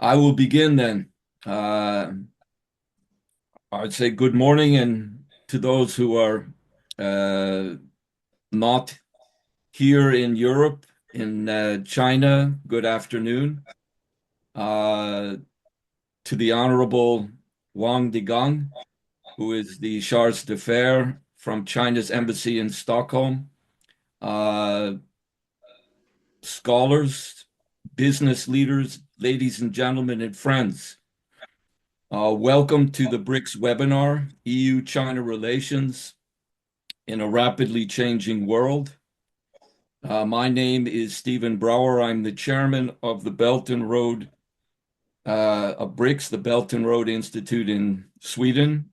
I will begin then. I'd say good morning, and to those who are not here in Europe, in China, good afternoon. To the Honorable Wang Degang, who is the Chargé d'Affaires from China's embassy in Stockholm, scholars, business leaders, ladies and gentlemen, and friends. Welcome to the BRIX webinar, EU-China Relations in a Rapidly Changing World. My name is Stephen Brawer. I'm the chairman of the Belt and Road of BRIX, the Belt and Road Institute in Sweden,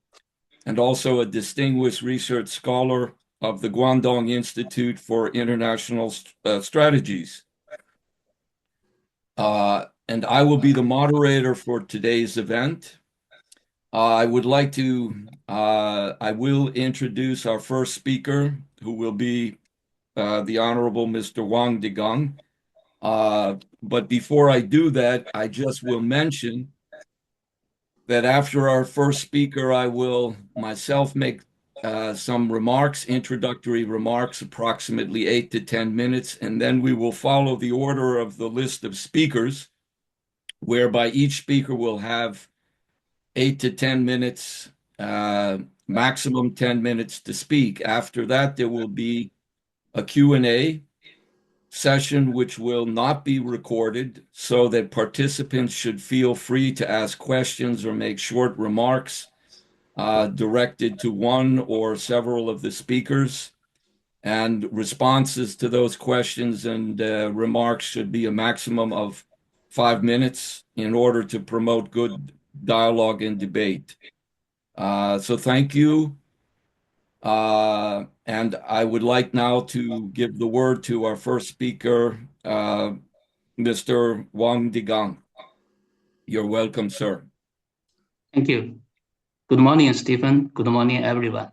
and also a distinguished research scholar of the Guangdong Institute for International Strategies. And I will be the moderator for today's event. I will introduce our first speaker, who will be the Honorable Mr. Wang Degang. But before I do that, I just will mention that after our first speaker, I will myself make some remarks, introductory remarks, approximately 8 to 10 minutes, and then we will follow the order of the list of speakers, whereby each speaker will have 8 to 10 minutes, maximum 10 minutes to speak. After that, there will be a Q&A session, which will not be recorded, so that participants should feel free to ask questions or make short remarks directed to one or several of the speakers. And responses to those questions and remarks should be a maximum of 5 minutes in order to promote good dialogue and debate. So thank you. And I would like now to give the word to our first speaker, Mr. Wang Degang. You're welcome, sir. Thank you. Good morning, Stephen. Good morning, everyone.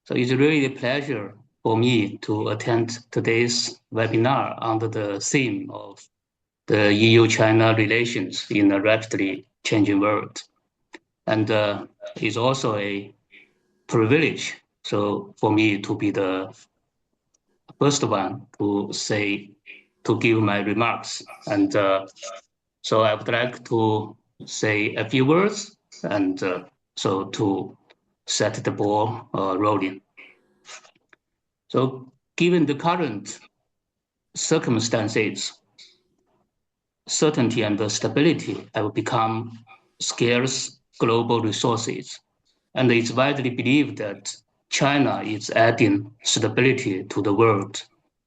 So it's really a pleasure for me to attend today's webinar under the theme of the EU-China relations in a rapidly changing world. And it's also a privilege for me to be the first one to give my remarks. And so I would like to say a few words and so to set the ball rolling. So given the current circumstances, certainty and stability have become scarce global resources, and it's widely believed that China is adding stability to the world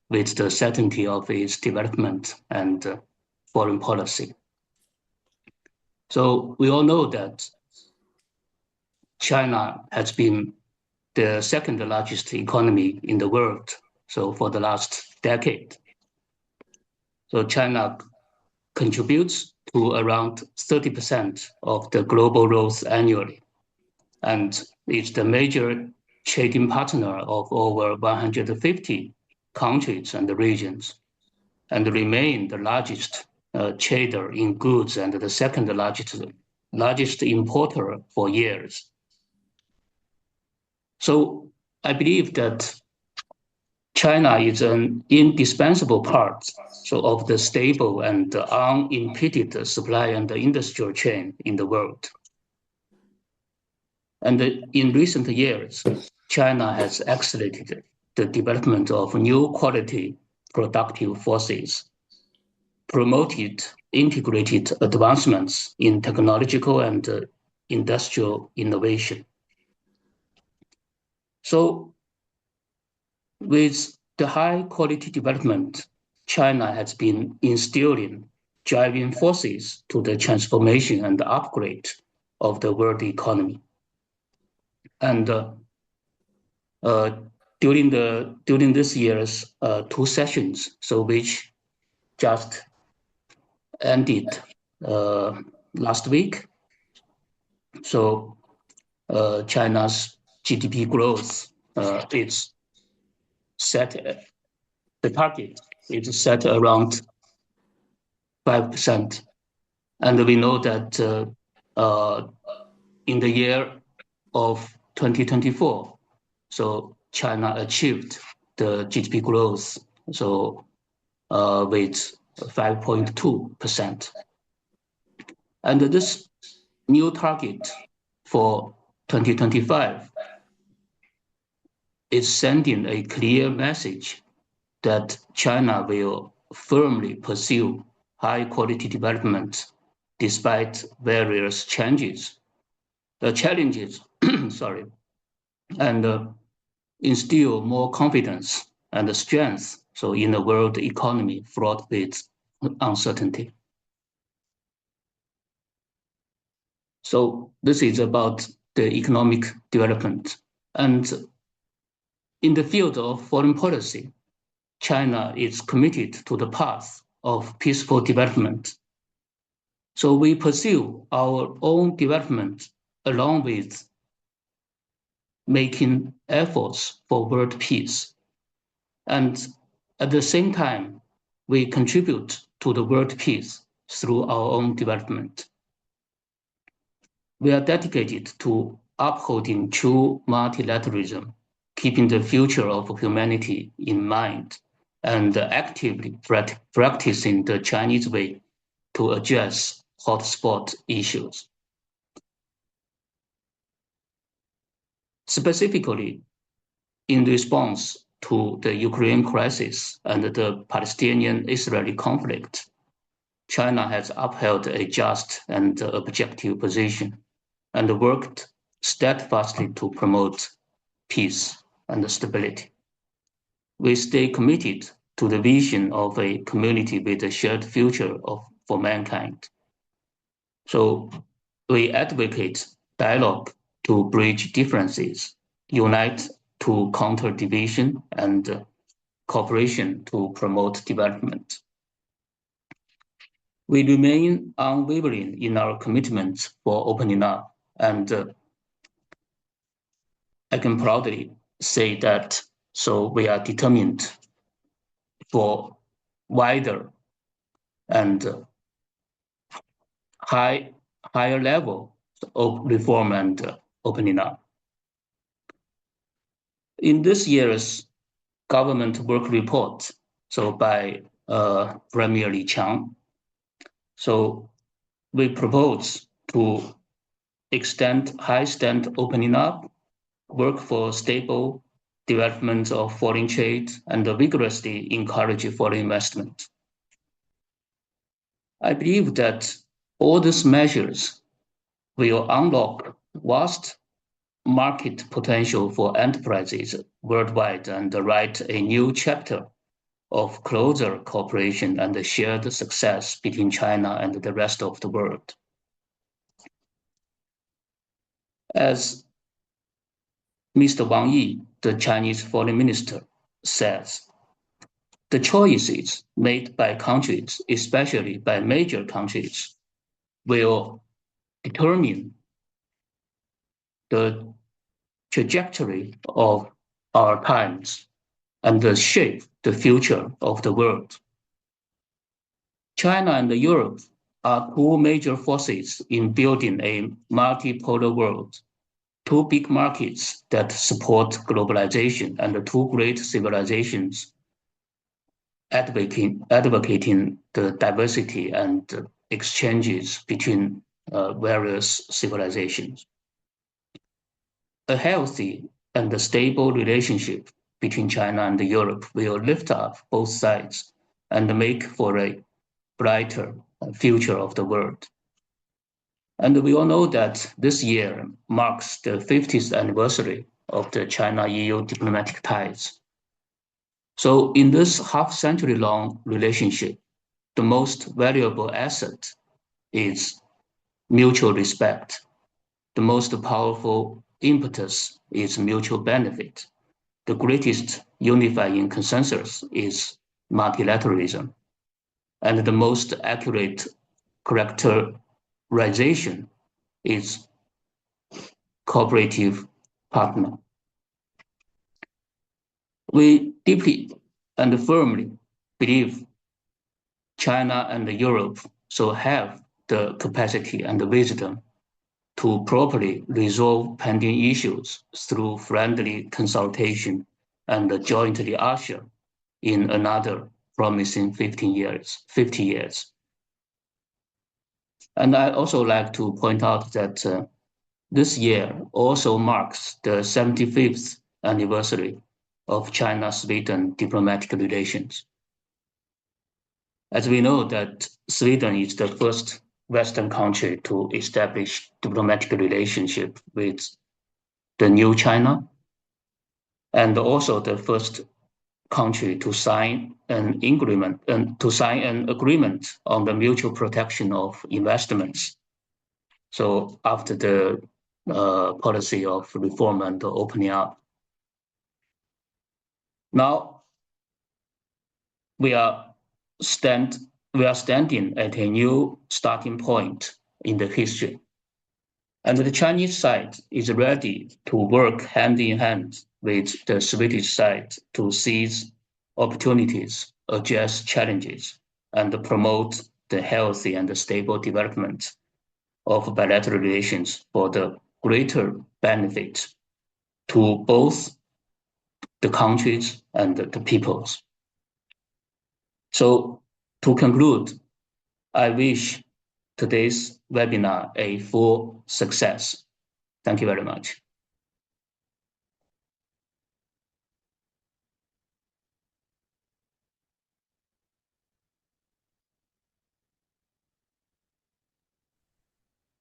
with the certainty of its development and foreign policy. So we all know that China has been the second largest economy in the world, so for the last decade. So China contributes to around 30% of the global growth annually, and is the major trading partner of over 150 countries and regions, and remain the largest trader in goods and the second largest importer for years. So I believe that China is an indispensable part of the stable and unimpeded supply and industrial chain in the world. And in recent years, China has accelerated the development of new quality productive forces, promoted integrated advancements in technological and industrial innovation. So with the high quality development, China has been instilling driving forces to the transformation and upgrade of the world economy. And during this year's two sessions, so which just ended last week, so China's GDP growth is set, the target is set around 5%. And we know that in the year of 2024, so China achieved the GDP growth, so with 5.2%. And this new target for 2025 is sending a clear message that China will firmly pursue high-quality development despite various challenges, sorry, and instill more confidence and strength so in a world economy fraught with uncertainty. So this is about the economic development. And in the field of foreign policy, China is committed to the path of peaceful development. So we pursue our own development along with making efforts for world peace. And at the same time, we contribute to the world peace through our own development. We are dedicated to upholding true multilateralism, keeping the future of humanity in mind, and actively practicing the Chinese way to address hotspot issues. Specifically, in response to the Ukraine crisis and the Palestinian-Israeli conflict, China has upheld a just and objective position and worked steadfastly to promote peace and stability. We stay committed to the vision of a community with a shared future for mankind. So we advocate dialogue to bridge differences, unite to counter division, and cooperation to promote development. We remain unwavering in our commitment for opening up, and I can proudly say that so we are determined for wider and higher level of reform and opening up. In this year's government work report, so by Premier Li Qiang, so we propose to extend high-stand opening up, work for stable development of foreign trade, and vigorously encourage foreign investment. I believe that all these measures will unlock vast market potential for enterprises worldwide and write a new chapter of closer cooperation and shared success between China and the rest of the world. As Mr. Wang Yi, the Chinese foreign minister, says, the choices made by countries, especially by major countries, will determine the trajectory of our times and shape the future of the world. China and Europe are two major forces in building a multipolar world, two big markets that support globalization and two great civilizations advocating the diversity and exchanges between various civilizations. A healthy and stable relationship between China and Europe will lift up both sides and make for a brighter future of the world. And we all know that this year marks the 50th anniversary of the China-EU diplomatic ties. So in this half-century-long relationship, the most valuable asset is mutual respect. The most powerful impetus is mutual benefit. The greatest unifying consensus is multilateralism. And the most accurate characterization is cooperative partner. We deeply and firmly believe China and Europe so have the capacity and the wisdom to properly resolve pending issues through friendly consultation and jointly usher in another promising 50 years. And I also like to point out that this year also marks the 75th anniversary of China-Sweden diplomatic relations. As we know that Sweden is the first Western country to establish diplomatic relationship with the new China, and also the first country to sign an agreement on the mutual protection of investments. So after the policy of reform and opening up, now we are standing at a new starting point in the history. And the Chinese side is ready to work hand in hand with the Swedish side to seize opportunities, address challenges, and promote the healthy and stable development of bilateral relations for the greater benefit to both the countries and the peoples. So to conclude, I wish today's webinar a full success. Thank you very much.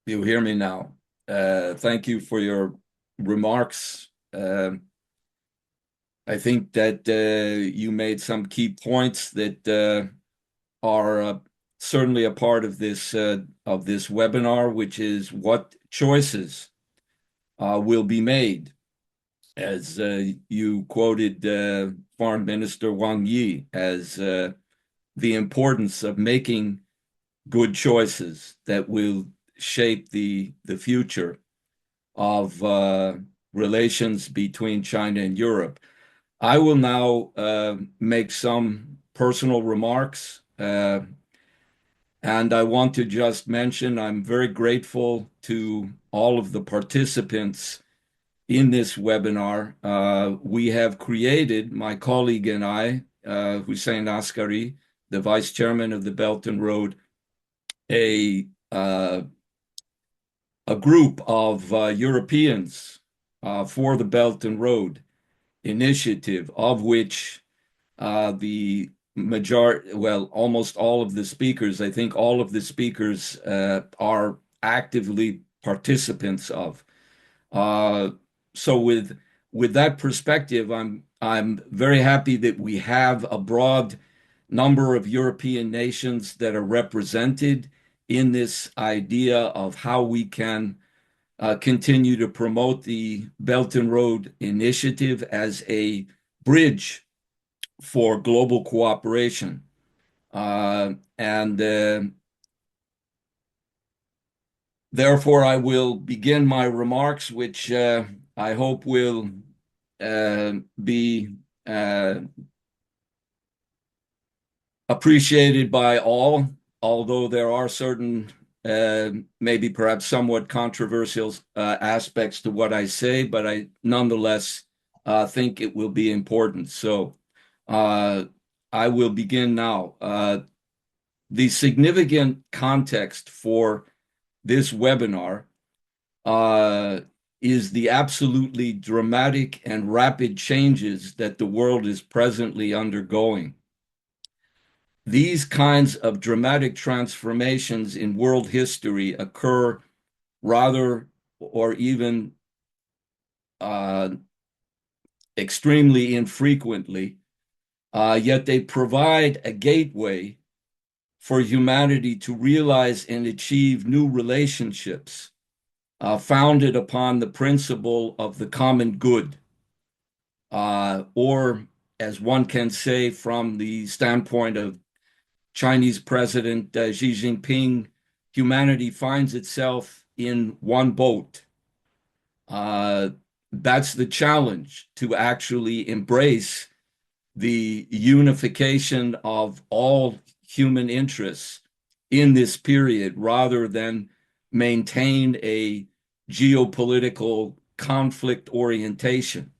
You hear me now. Thank you for your remarks. I think that you made some key points that are certainly a part of this webinar, which is what choices will be made. As you quoted Foreign Minister Wang Yi as the importance of making good choices that will shape the future of relations between China and Europe. I will now make some personal remarks, and I want to just mention I'm very grateful to all of the participants in this webinar. We have created, my colleague and I, Hussein Askary, the vice chairman of the Belt and Road, a group of Europeans for the Belt and Road initiative, of which the majority, well, almost all of the speakers, I think all of the speakers are actively participants of. So with that perspective, I'm very happy that we have a broad number of European nations that are represented in this idea of how we can continue to promote the Belt and Road Initiative as a bridge for global cooperation. Therefore, I will begin my remarks, which I hope will be appreciated by all, although there are certain maybe perhaps somewhat controversial aspects to what I say, but I nonetheless think it will be important. So I will begin now. The significant context for this webinar is the absolutely dramatic and rapid changes that the world is presently undergoing. These kinds of dramatic transformations in world history occur rather or even extremely infrequently, yet they provide a gateway for humanity to realize and achieve new relationships founded upon the principle of the common good, or as one can say from the standpoint of Chinese President Xi Jinping, humanity finds itself in one boat. That's the challenge, to actually embrace the unification of all human interests in this period rather than maintain a geopolitical conflict orientation.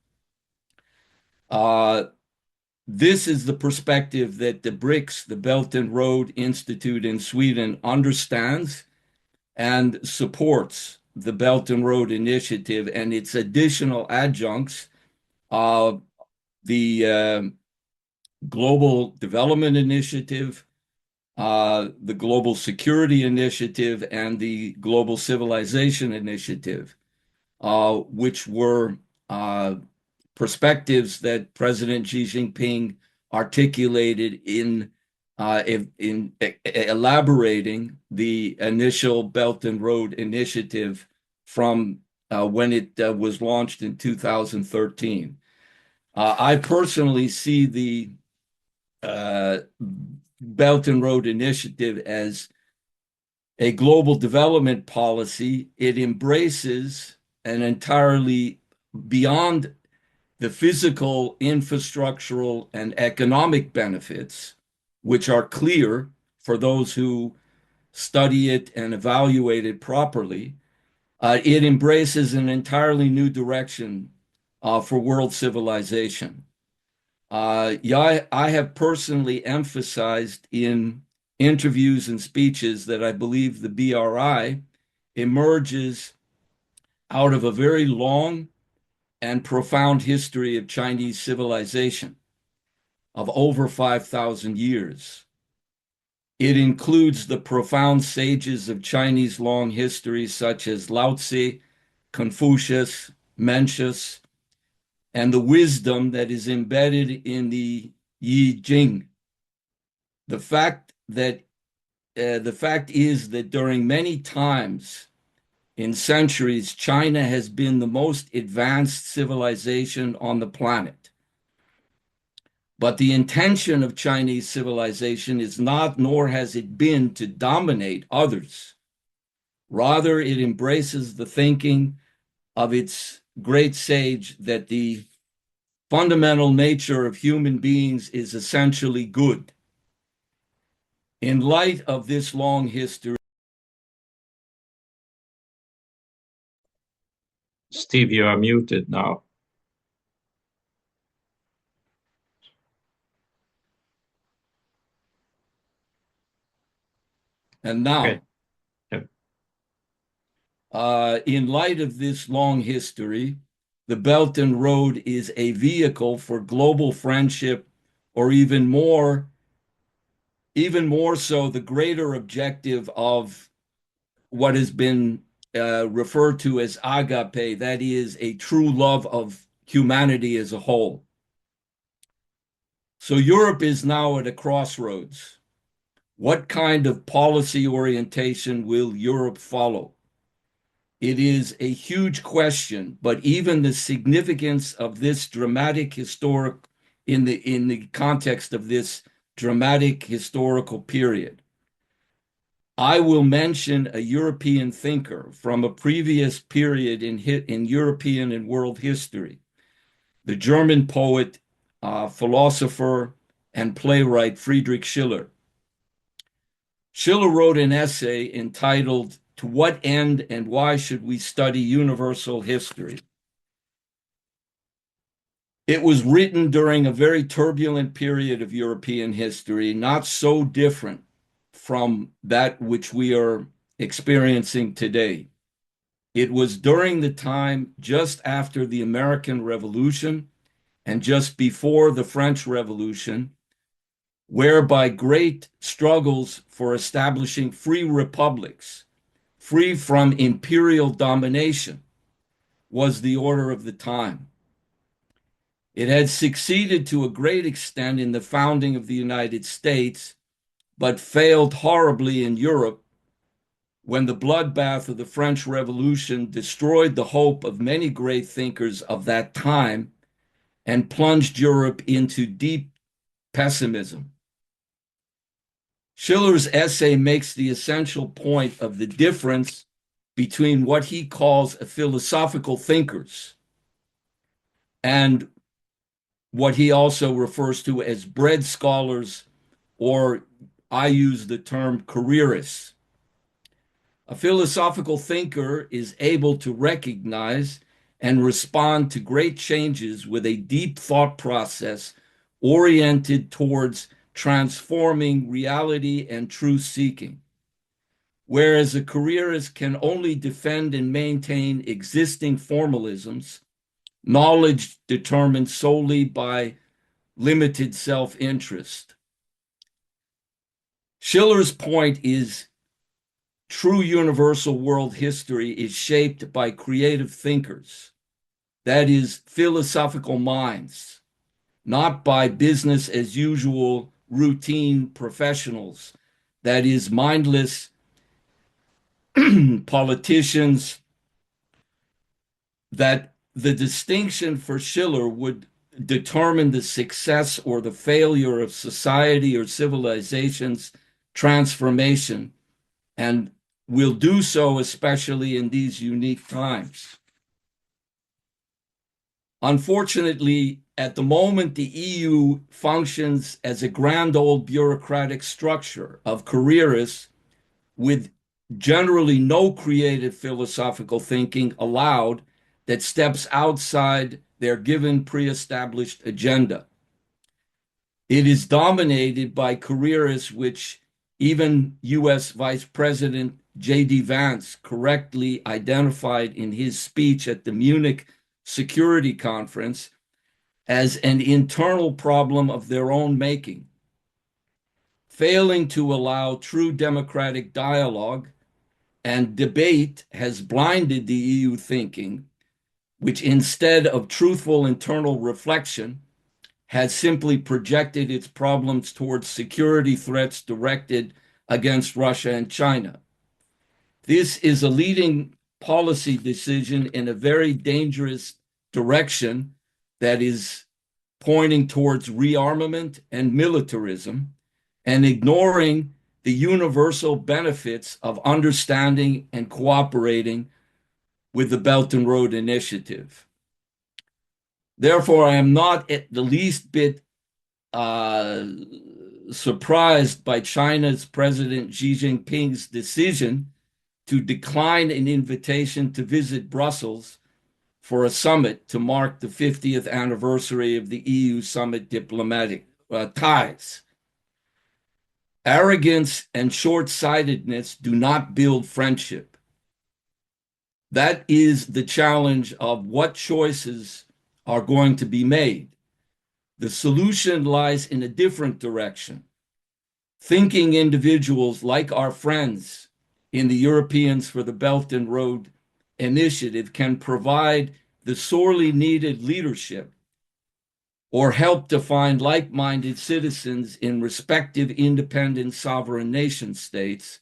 This is the perspective that the BRIX, the Belt and Road Institute in Sweden, understands and supports the Belt and Road Initiative and its additional adjuncts, the Global Development Initiative, the Global Security Initiative, and the Global Civilization Initiative, which were perspectives that President Xi Jinping articulated in elaborating the initial Belt and Road Initiative from when it was launched in 2013. I personally see the Belt and Road Initiative as a global development policy. It embraces an entirely beyond the physical, infrastructural, and economic benefits, which are clear for those who study it and evaluate it properly. It embraces an entirely new direction for world civilization. I have personally emphasized in interviews and speeches that I believe the BRI emerges out of a very long and profound history of Chinese civilization of over 5,000 years. It includes the profound sages of Chinese long history, such as Lao Tzu, Confucius, Mencius, and the wisdom that is embedded in the Xing. The fact is that during many times in centuries, China has been the most advanced civilization on the planet. But the intention of Chinese civilization is not, nor has it been, to dominate others. Rather, it embraces the thinking of its great sage that the fundamental nature of human beings is essentially good. In light of this long history, Steve, you are muted now. and now, Okay. Yep. in light of this long history, the Belt and Road is a vehicle for global friendship, or even more so, the greater objective of what has been referred to as agape, that is a true love of humanity as a whole. So Europe is now at a crossroads. What kind of policy orientation will Europe follow? It is a huge question, but even the significance of this dramatic historic in the context of this dramatic historical period. I will mention a European thinker from a previous period in European and world history, the German poet, philosopher, and playwright Friedrich Schiller. Schiller wrote an essay entitled, "To What End and Why Should We Study Universal History?" It was written during a very turbulent period of European history, not so different from that which we are experiencing today. It was during the time just after the American Revolution and just before the French Revolution, whereby great struggles for establishing free republics, free from imperial domination, was the order of the time. It had succeeded to a great extent in the founding of the United States, but failed horribly in Europe when the bloodbath of the French Revolution destroyed the hope of many great thinkers of that time and plunged Europe into deep pessimism. Schiller's essay makes the essential point of the difference between what he calls philosophical thinkers and what he also refers to as bread scholars or I use the term careerist. A philosophical thinker is able to recognize and respond to great changes with a deep thought process oriented towards transforming reality and truth seeking. Whereas a careerist can only defend and maintain existing formalisms, knowledge determined solely by limited self-interest. Schiller's point is true universal world history is shaped by creative thinkers, that is, philosophical minds, not by business as usual routine professionals, that is, mindless politicians. That the distinction for Schiller would determine the success or the failure of society or civilization's transformation, and will do so especially in these unique times. Unfortunately, at the moment, the EU functions as a grand old bureaucratic structure of careerists with generally no creative philosophical thinking allowed that steps outside their given pre-established agenda. It is dominated by careerists which even U.S. Vice President J.D. Vance correctly identified in his speech at the Munich Security Conference as an internal problem of their own making, failing to allow true democratic dialogue and debate has blinded the EU thinking, which instead of truthful internal reflection has simply projected its problems towards security threats directed against Russia and China. This is a leading policy decision in a very dangerous direction that is pointing towards rearmament and militarism and ignoring the universal benefits of understanding and cooperating with the Belt and Road Initiative. Therefore, I am not at the least bit surprised by China's President Xi Jinping's decision to decline an invitation to visit Brussels for a summit to mark the 50th anniversary of the EU summit diplomatic ties. Arrogance and short-sightedness do not build friendship. That is the challenge of what choices are going to be made. The solution lies in a different direction. Thinking individuals like our friends in the Europeans for the Belt and Road Initiative can provide the sorely needed leadership or help to find like-minded citizens in respective independent sovereign nation states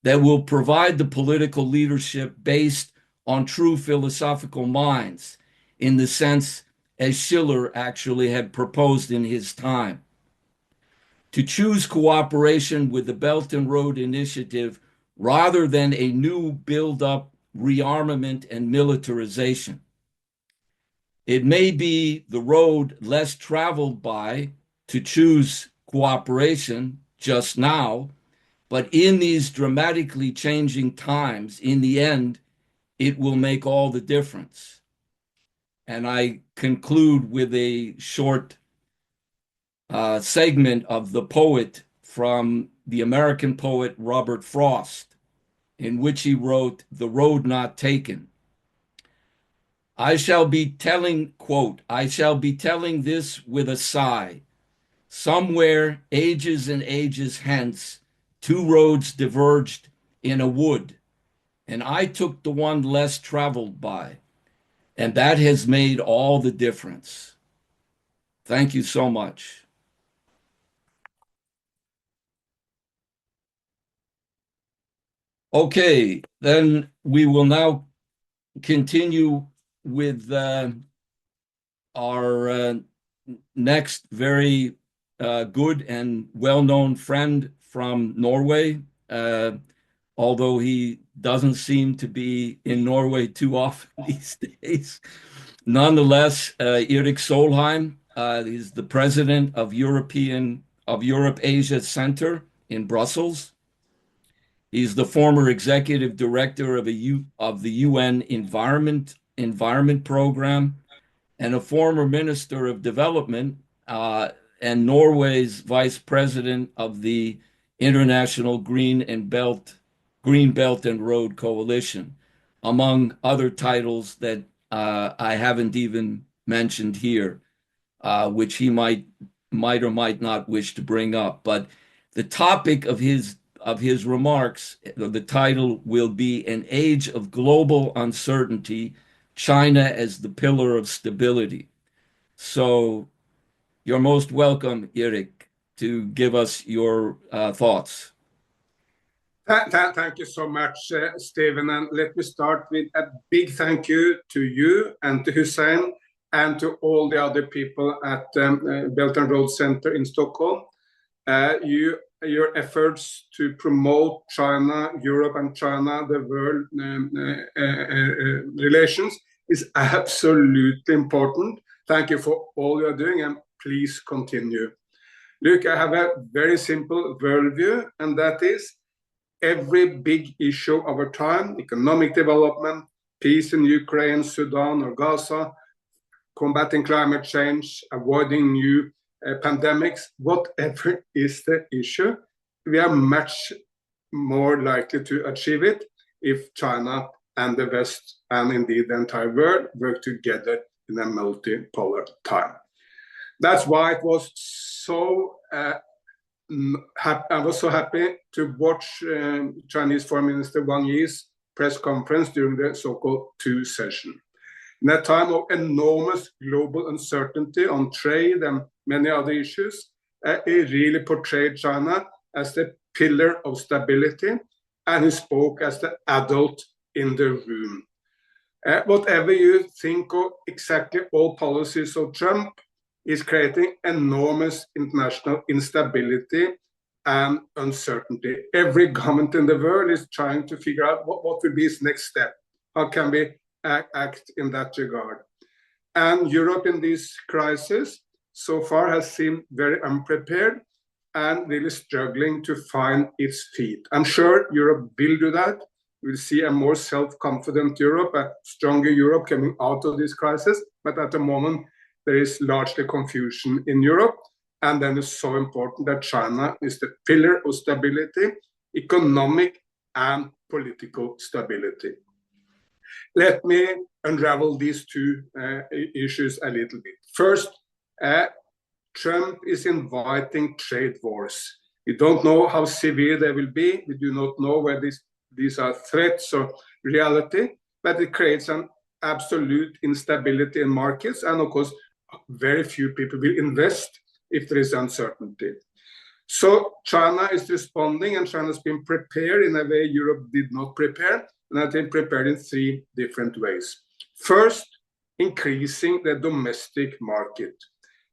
that will provide the political leadership based on true philosophical minds in the sense as Schiller actually had proposed in his time. To choose cooperation with the Belt and Road Initiative rather than a new build-up, rearmament, and militarization. It may be the road less traveled by to choose cooperation just now, but in these dramatically changing times, in the end, it will make all the difference. And I conclude with a short segment of the poet from the American poet Robert Frost, in which he wrote, "The Road Not Taken." I shall be telling, quote, "I shall be telling this with a sigh. Somewhere, ages and ages hence, two roads diverged in a wood, and I took the one less traveled by, and that has made all the difference." Thank you so much. Okay, then we will now continue with our next very good and well-known friend from Norway, although he doesn't seem to be in Norway too often these days. Nonetheless, Erik Solheim is the president of Europe Asia Center in Brussels. He's the former executive director of the UN Environment Program and a former Minister of Development and Norway's vice president of the International Green Belt and Road Coalition, among other titles that I haven't even mentioned here, which he might or might not wish to bring up. But the topic of his remarks, the title will be An Age of Global Uncertainty, China as the Pillar of Stability. So you're most welcome, Erik, to give us your thoughts. Thank you so much, Stephen. And let me start with a big thank you to you and to Hussein and to all the other people at Belt and Road Center in Stockholm. Your efforts to promote China, Europe and China, the world relations is absolutely important. Thank you for all you're doing, and please continue. Look, I have a very simple worldview, and that is every big issue of our time, economic development, peace in Ukraine, Sudan or Gaza, combating climate change, avoiding new pandemics, whatever is the issue, we are much more likely to achieve it if China and the West and indeed the entire world work together in a multipolar time. That's why it was so I was so happy to watch Chinese Foreign Minister Wang Yi's press conference during the so-called 2 session. In a time of enormous global uncertainty on trade and many other issues, he really portrayed China as the pillar of stability, and he spoke as the adult in the room. Whatever you think of exactly all policies of Trump, is creating enormous international instability and uncertainty. Every government in the world is trying to figure out what will be its next step. How can we act in that regard? And Europe in this crisis so far has seemed very unprepared and really struggling to find its feet. I'm sure Europe will do that. We'll see a more self-confident Europe, a stronger Europe coming out of this crisis. But at the moment, there is largely confusion in Europe. And then it's so important that China is the pillar of stability, economic and political stability. Let me unravel these 2 issues a little bit. First, Trump is inviting trade wars. We don't know how severe they will be. We do not know whether these are threats or reality, but it creates an absolute instability in markets. And of course, very few people will invest if there is uncertainty. So China is responding, and China has been prepared in a way Europe did not prepare, and I think prepared in 3 different ways. First, increasing the domestic market.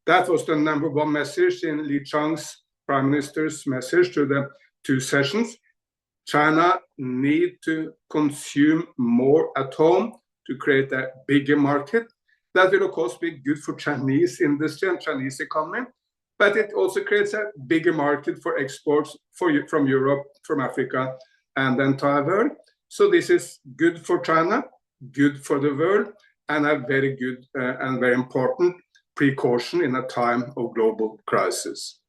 That was the #1 message in Li Chang's Prime Minister's message to the 2 sessions. China need to consume more at home to create a bigger market. That will, of course, be good for Chinese industry and Chinese economy, but it also creates a bigger market for exports from Europe, from Africa, and the entire world. So this is good for China, good for the world, and a very good and very important precaution in a time of global crisis.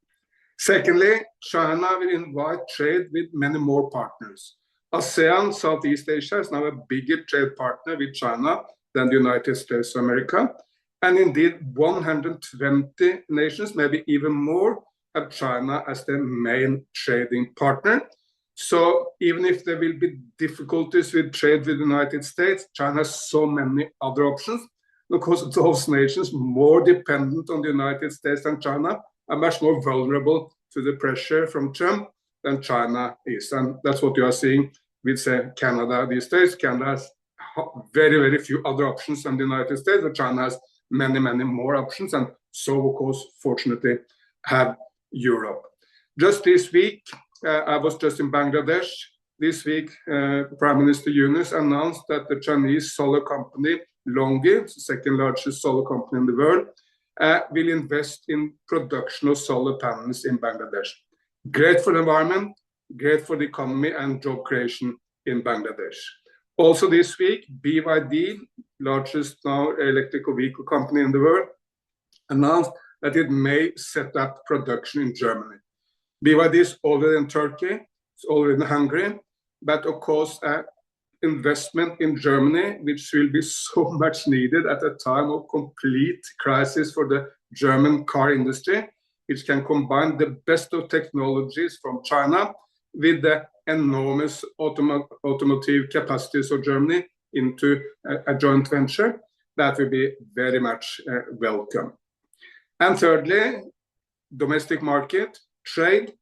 Secondly, China will invite trade with many more partners. ASEAN, Southeast Asia, is now a bigger trade partner with China than the United States of America. And indeed, 120 nations, maybe even more, have China as their main trading partner. So even if there will be difficulties with trade with the United States, China has so many other options. Because those nations more dependent on the United States than China are much more vulnerable to the pressure from Trump than China is. And that's what you are seeing with, say, Canada these days. Canada has very, very few other options than the United States, but China has many, many more options. And so, of course, fortunately, have Europe. Just this week, I was just in Bangladesh. This week, Prime Minister Yunus announced that the Chinese solar company LONGi, the second largest solar company in the world, will invest in production of solar panels in Bangladesh. Great for the environment, great for the economy and job creation in Bangladesh. Also this week, BYD, largest now electrical vehicle company in the world, announced that it may set up production in Germany. BYD is already in Turkey, it's already in Hungary, but of course, investment in Germany, which will be so much needed at a time of complete crisis for the German car industry, which can combine the best of technologies from China with the enormous automotive capacities of Germany into a joint venture. That will be very much welcome. And thirdly, domestic market, trade.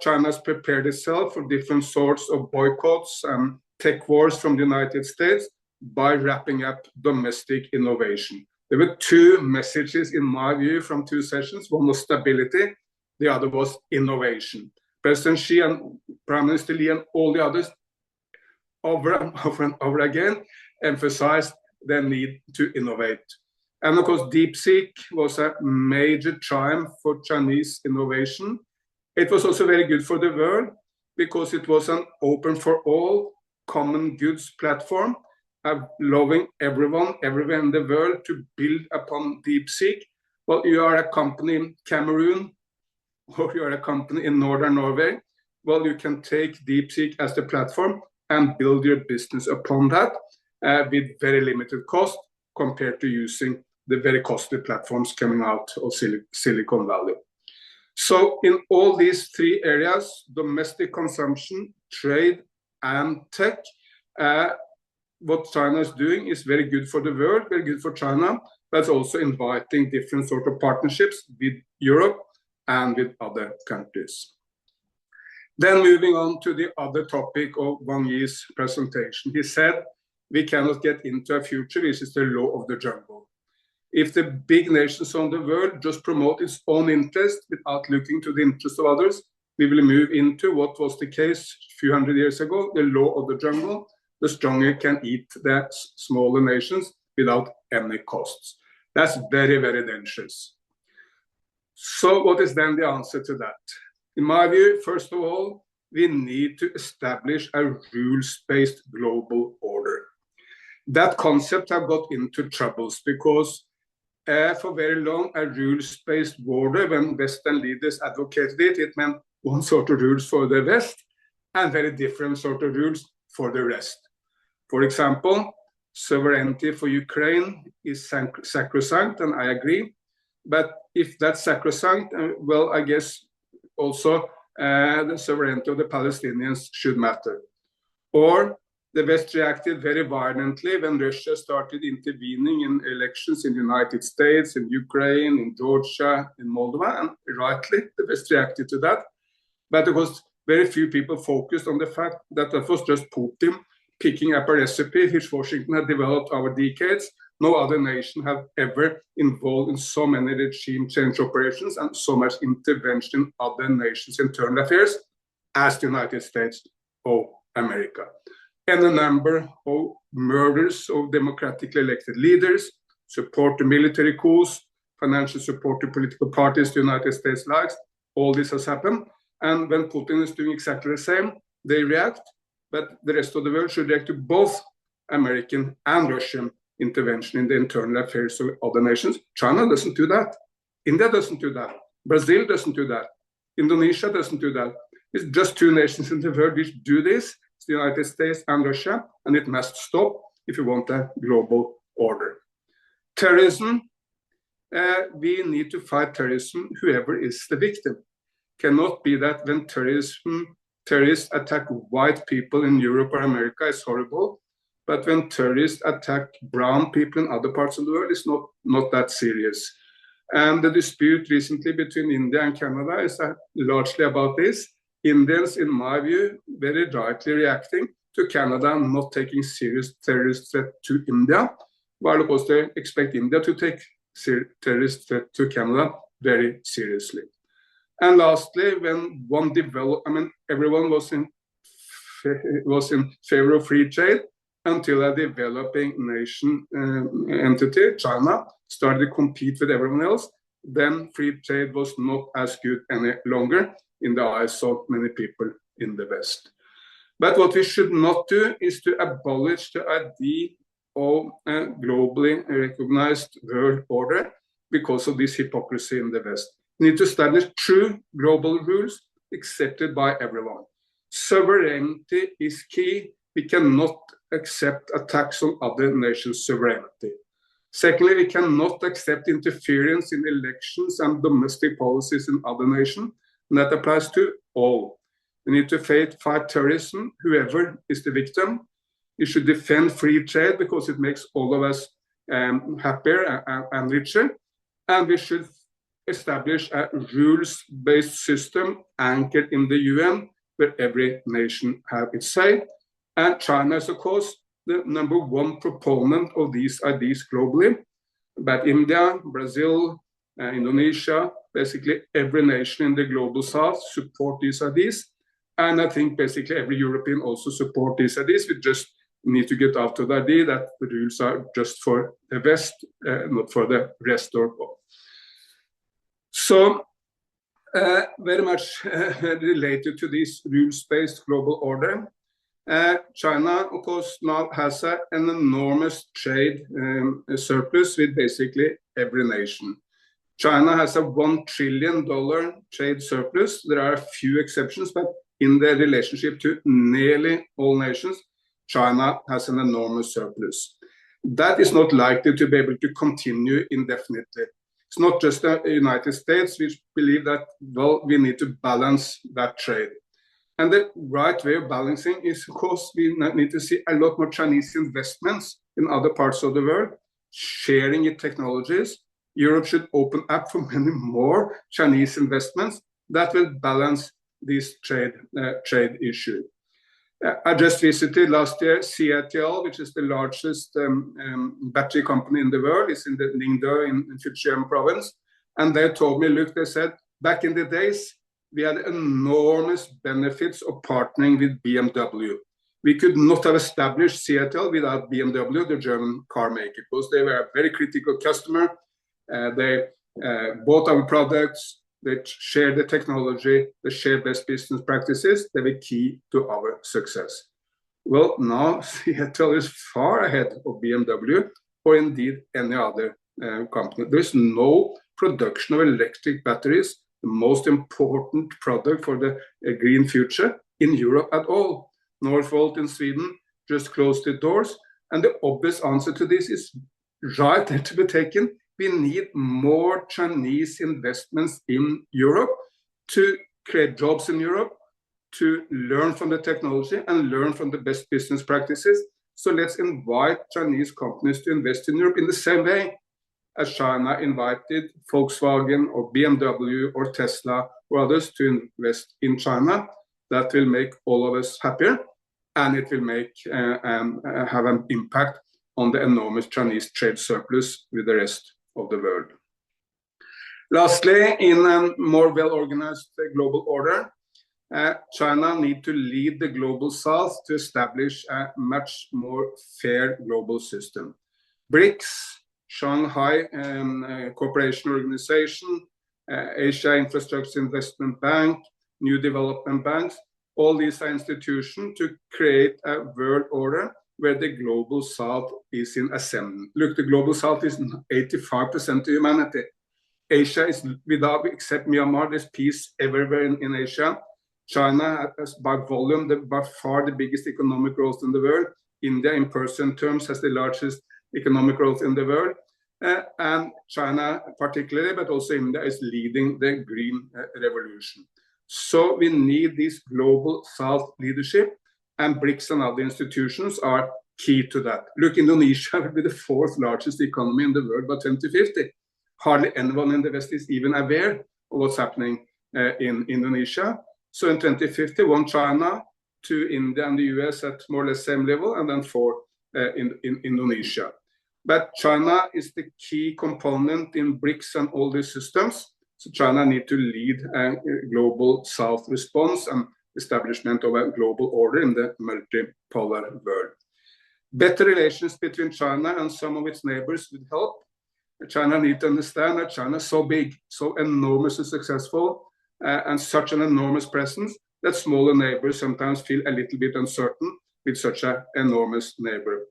China has prepared itself for different sorts of boycotts and tech wars from the United States by wrapping up domestic innovation. There were two messages, in my view, from two sessions. One was stability, the other was innovation. President Xi and Prime Minister Li and all the others over and over and over again emphasized the need to innovate. And of course, DeepSeek was a major triumph for Chinese innovation. It was also very good for the world because it was an open for all common goods platform, allowing everyone everywhere in the world to build upon DeepSeek. Well, you are a company in Cameroon, or you are a company in Northern Norway, well, you can take DeepSeek as the platform and build your business upon that with very limited cost compared to using the very costly platforms coming out of Silicon Valley. So in all these three areas, domestic consumption, trade, and tech, what China is doing is very good for the world, very good for China, but it's also inviting different sort of partnerships with Europe and with other countries. Then moving on to the other topic of Wang Yi's presentation. He said, we cannot get into a future which is the law of the jungle. If the big nations on the world just promote its own interest without looking to the interest of others, we will move into what was the case a few hundred years ago, the law of the jungle. The stronger can eat the smaller nations without any costs. That's very, very dangerous. So what is then the answer to that? In my view, first of all, we need to establish a rules-based global order. That concept have got into troubles because for very long, a rules-based order, when Western leaders advocated it, it meant one sort of rules for the West and very different sort of rules for the rest. For example, sovereignty for Ukraine is sacrosanct, and I agree. But if that's sacrosanct, well, I guess also the sovereignty of the Palestinians should matter. Or the West reacted very violently when Russia started intervening in elections in the United States, in Ukraine, in Georgia, in Moldova, and rightly the West reacted to that. But there was very few people focused on the fact that that was just Putin picking up a recipe which Washington had developed over decades. No other nation have ever involved in so many regime change operations and so much intervention in other nations' internal affairs as the United States of America. And a number of murders of democratically elected leaders, support to military coups, financial support to political parties the United States likes, all this has happened. And when Putin is doing exactly the same, they react, but the rest of the world should react to both American and Russian intervention in the internal affairs of other nations. China doesn't do that. India doesn't do that. Brazil doesn't do that. Indonesia doesn't do that. It's just two nations in the world which do this. It's the United States and Russia, and it must stop if you want a global order. Terrorism, we need to fight terrorism, whoever is the victim. Cannot be that when terrorists attack white people in Europe or America, it's horrible. But when terrorists attack brown people in other parts of the world, it's not that serious. And the dispute recently between India and Canada is largely about this. Indians, in my view, very rightly reacting to Canada not taking serious terrorist threat to India, while of course they expect India to take terrorist threat to Canada very seriously. And lastly, when everyone was in favor of free trade until a developing nation entity, China, started to compete with everyone else. Then free trade was not as good any longer. in the eyes of many people in the West. But what we should not do is to abolish the idea of a globally recognized world order because of this hypocrisy in the West. We need to establish true global rules accepted by everyone. Sovereignty is key. We cannot accept attacks on other nations' sovereignty. Secondly, we cannot accept interference in elections and domestic policies in other nations, and that applies to all. We need to fight terrorism, whoever is the victim. We should defend free trade because it makes all of us happier and richer. And we should establish a rules-based system anchored in the UN, where every nation has its say. And China is, of course, the number one proponent of these ideas globally. But India, Brazil, Indonesia, basically every nation in the global south support these ideas. And I think basically every European also support these ideas. We just need to get out of the idea that the rules are just for the West, not for the rest of all. So very much related to this rules-based global order, China, of course, now has an enormous trade surplus with basically every nation. China has a $1 trillion trade surplus. There are a few exceptions, but in their relationship to nearly all nations, China has an enormous surplus. That is not likely to be able to continue indefinitely. It's not just the United States which believe that, well, we need to balance that trade. And the right way of balancing is, of course, we need to see a lot more Chinese investments in other parts of the world, sharing in technologies. Europe should open up for many more Chinese investments that will balance this trade issue. I just visited last year CATL, which is the largest battery company in the world. It's in the Ningbo in Fujian province. And they told me, look, they said, back in the days, we had enormous benefits of partnering with BMW. We could not have established CATL without BMW, the German car maker, because they were a very critical customer. They bought our products, they shared the technology, they shared best business practices. They were key to our success. Well, now CATL is far ahead of BMW or indeed any other company. There's no production of electric batteries, the most important product for the green future in Europe at all. Northvolt in Sweden just closed the doors. And the obvious answer to this is right there to be taken. We need more Chinese investments in Europe to create jobs in Europe, to learn from the technology and learn from the best business practices. So let's invite Chinese companies to invest in Europe in the same way as China invited Volkswagen or BMW or Tesla or others to invest in China. That will make all of us happier, and it will make have an impact on the enormous Chinese trade surplus with the rest of the world. Lastly, in a more well-organized global order, China needs to lead the global south to establish a much more fair global system. BRIX, Shanghai Cooperation Organization, Asia Infrastructure Investment Bank, New Development Banks, all these are institutions to create a world order where the global south is in ascendant. Look, the global south is 85% of humanity. Asia is, without except Myanmar, there's peace everywhere in Asia. China has by volume by far the biggest economic growth in the world. India in person terms has the largest economic growth in the world. And China particularly, but also India is leading the green revolution. So we need this global south leadership, and BRICS and other institutions are key to that. Look, Indonesia will be the fourth largest economy in the world by 2050. Hardly anyone in the West is even aware of what's happening in Indonesia. So in 2050, one China, two India and the US at more or less same level, and then four in Indonesia. But China is the key component in BRICS and all these systems. So China needs to lead a global South response and establishment of a global order in the multipolar world. Better relations between China and some of its neighbors would help. China needs to understand that China is so big, so enormously successful, and such an enormous presence that smaller neighbors sometimes feel a little bit uncertain with such an enormous neighbor.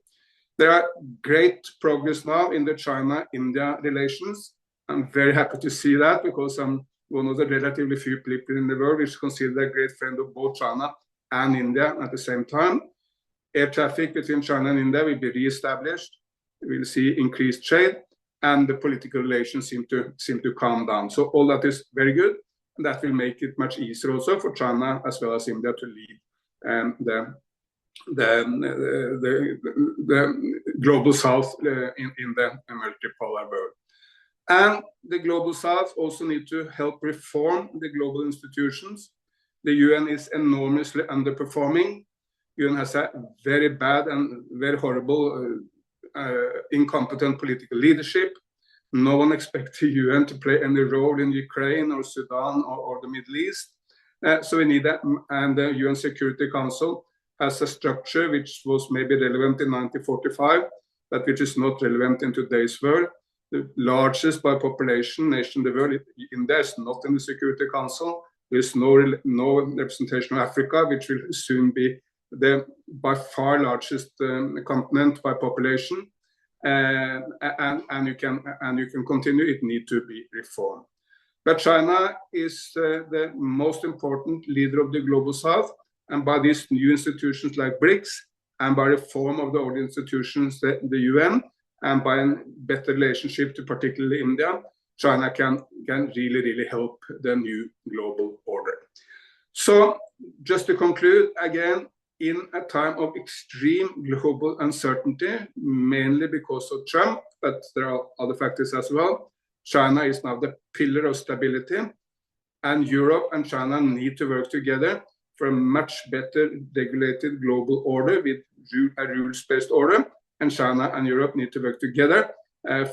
There are great progress now in the China-India relations. I'm very happy to see that, because I'm one of the relatively few people in the world which is considered a great friend of both China and India at the same time. Air traffic between China and India will be re-established. We'll see increased trade, and the political relations seem to calm down. So all that is very good, and that will make it much easier also for China as well as India to lead the global south in the multipolar world. And the global south also need to help reform the global institutions. The UN is enormously underperforming. UN has a very bad and very horrible, incompetent political leadership. No one expects the UN to play any role in Ukraine or Sudan or the Middle East. So we need that, and the UN Security Council has a structure which was maybe relevant in 1945, but which is not relevant in today's world. The largest by population nation in the world, India, is not in the Security Council. There is no representation of Africa, which will soon be the by far largest continent by population. And you can continue. It needs to be reformed. But China is the most important leader of the global south, and by these new institutions like BRICS, and by reform of the old institutions, the UN, and by a better relationship to particularly India, China can really help the new global order. So just to conclude, again, in a time of extreme global uncertainty, mainly because of Trump, but there are other factors as well, China is now the pillar of stability, and Europe and China need to work together for a much better regulated global order with a rules-based order. And China and Europe need to work together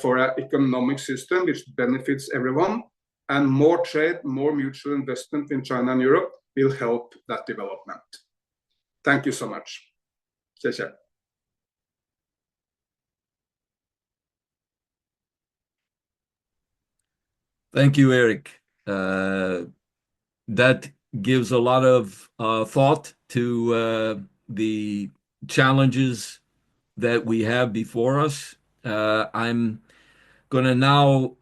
for an economic system which benefits everyone. And more trade, more mutual investment in China and Europe will help that development. Thank you so much. Thank you, Erik. That gives a lot of thought to the challenges that we have before us. I'm going to now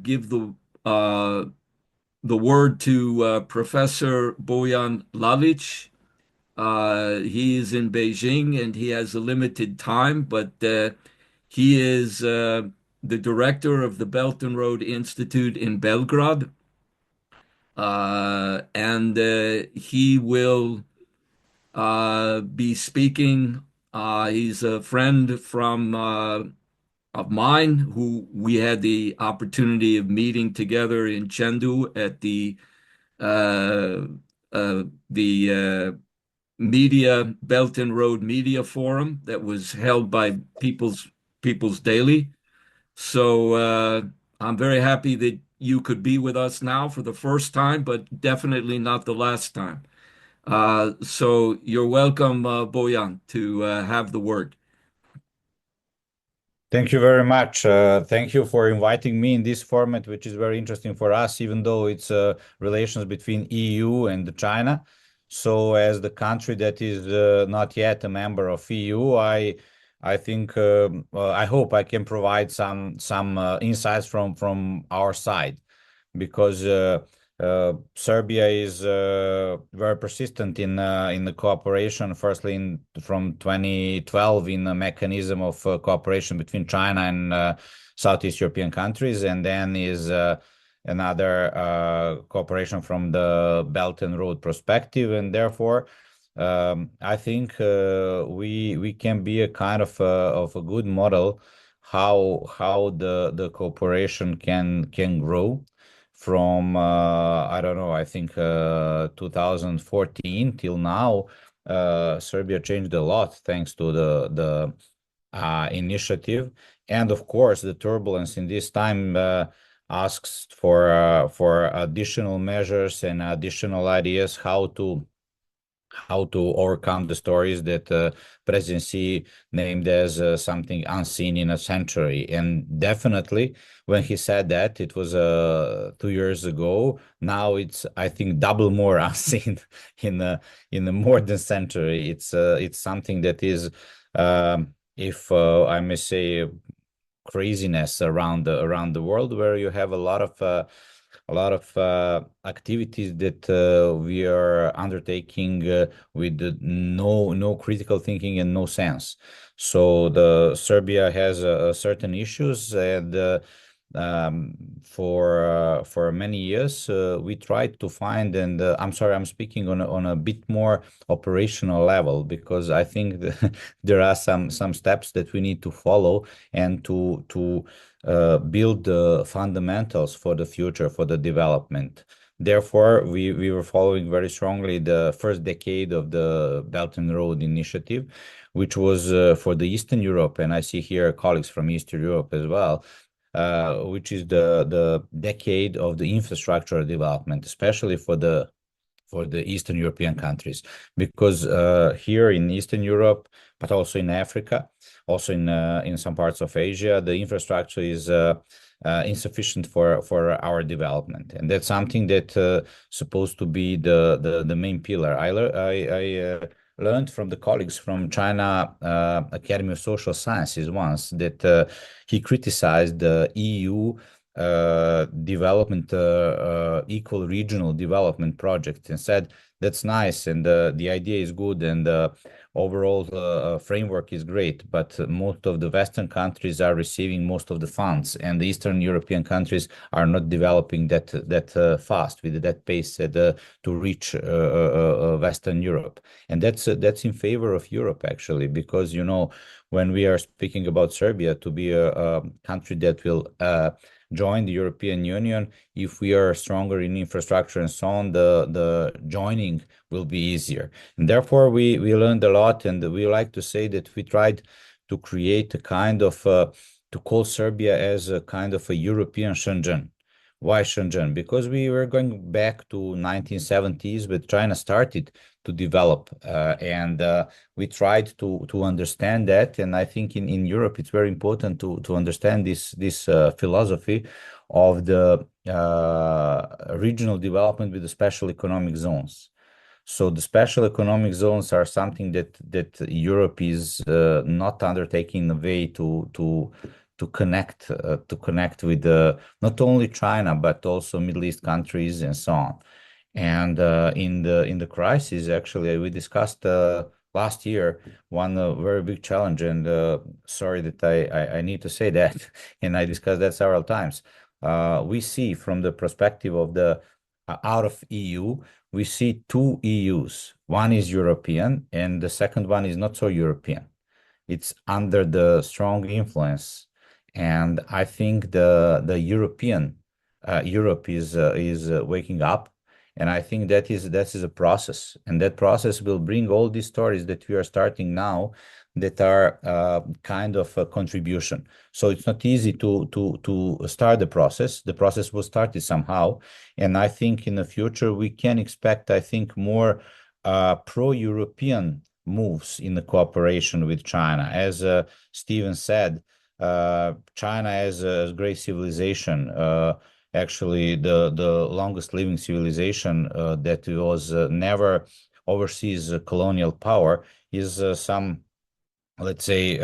give the word to Professor Bojan Lalic. He is in Beijing and he has a limited time, but he is the director of the Belt and Road Institute in Belgrade. And he will be speaking. He's a friend of mine who we had the opportunity of meeting together in Chengdu at the Media Belt and Road Media Forum that was held by People's Daily. So I'm very happy that you could be with us now for the first time, but definitely not the last time. So you're welcome, Bojan, to have the word. Thank you very much. Thank you for inviting me in this format, which is very interesting for us, even though it's relations between EU and China. So as the country that is not yet a member of EU, I think I hope I can provide some insights from our side, because Serbia is very persistent in the cooperation. Firstly, from 2012 in a mechanism of cooperation between China and Southeast European countries, and then is another cooperation from the Belt and Road perspective, and therefore I think we can be a kind of a good model how the cooperation can grow from I don't know, I think 2014 till now. Serbia changed a lot thanks to the initiative, and of course the turbulence in this time asks for additional measures and additional ideas how to how to overcome the stories that presidency named as something unseen in a century. And definitely, when he said that, it was 2 years ago. Now it's, I think, double more unseen in a more than century. It's something that is, if I may say, craziness around the world, where you have a lot of activities that we are undertaking with no critical thinking and no sense. So the Serbia has certain issues, and for many years we tried to find, and I'm sorry, I'm speaking on a bit more operational level, because I think there are some steps that we need to follow and to build the fundamentals for the future, for the development. Therefore, we were following very strongly the first decade of the Belt and Road Initiative, which was for the Eastern Europe, and I see here colleagues from Eastern Europe as well, which is the decade of the infrastructure development, especially for the Eastern European countries, because here in Eastern Europe, but also in Africa, also in some parts of Asia, the infrastructure is insufficient for our development, and that's something that supposed to be the main pillar. I learned from the colleagues from China Academy of Social Sciences once that he criticized the EU development, equal regional development project, and said that's nice, and the idea is good, and the overall framework is great, but most of the Western countries are receiving most of the funds, and the Eastern European countries are not developing that fast with that pace to reach Western Europe, and that's in favor of Europe, actually, because when we are speaking about Serbia to be a country that will join the European Union, if we are stronger in infrastructure and so on, the joining will be easier. And therefore, we learned a lot, and we like to say that we tried to create a kind of to call Serbia as a kind of a European Shenzhen. Why Shenzhen? Because we were going back to 1970s, but China started to develop, and we tried to understand that. And I think in Europe, it's very important to understand this philosophy of the regional development with the special economic zones. So the special economic zones are something that Europe is not undertaking in a way to connect with not only China but also Middle East countries and so on. And in the crisis, actually, we discussed last year one very big challenge, and sorry that I need to say that, and I discussed that several times. We see from the perspective of the out of EU, we see two EUs. One is European, and the second one is not so European. It's under the strong influence, and I think the European Europe is waking up. And I think that is a process, and that process will bring all these stories that we are starting now that are kind of a contribution. So it's not easy to start the process. The process was started somehow, and I think in the future we can expect, I think, more pro-European moves in the cooperation with China. As Stephen said, China has a great civilization. Actually, the longest living civilization that was never overseas colonial power is some, let's say,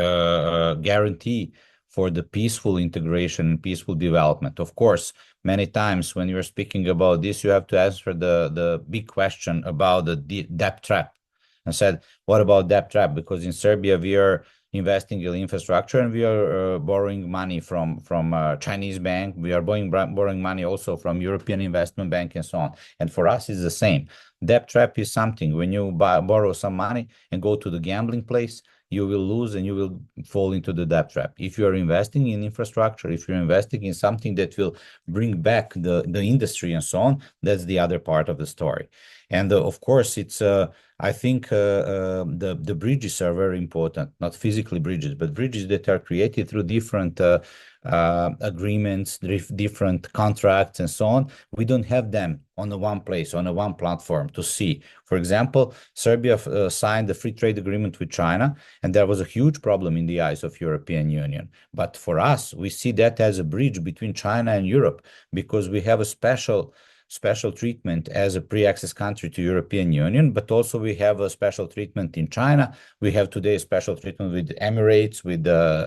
guarantee for the peaceful integration and peaceful development. Of course, many times when you're speaking about this, you have to answer the big question about the debt trap. And said, what about debt trap? Because in Serbia, we are investing in infrastructure, and we are borrowing money from Chinese bank. We are borrowing money also from European Investment Bank and so on. And for us, it's the same. Debt trap is something when you borrow some money and go to the gambling place, you will lose and you will fall into the debt trap. If you are investing in infrastructure, if you're investing in something that will bring back the industry and so on, that's the other part of the story. And of course, it's I think the bridges are very important, not physically bridges, but bridges that are created through different agreements, different contracts, and so on. We don't have them on the one place, on a one platform to see. For example, Serbia signed a free trade agreement with China, and there was a huge problem in the eyes of European Union. But for us, we see that as a bridge between China and Europe, because we have a special treatment as a pre-access country to European Union, but also we have a special treatment in China. We have today a special treatment with Emirates, with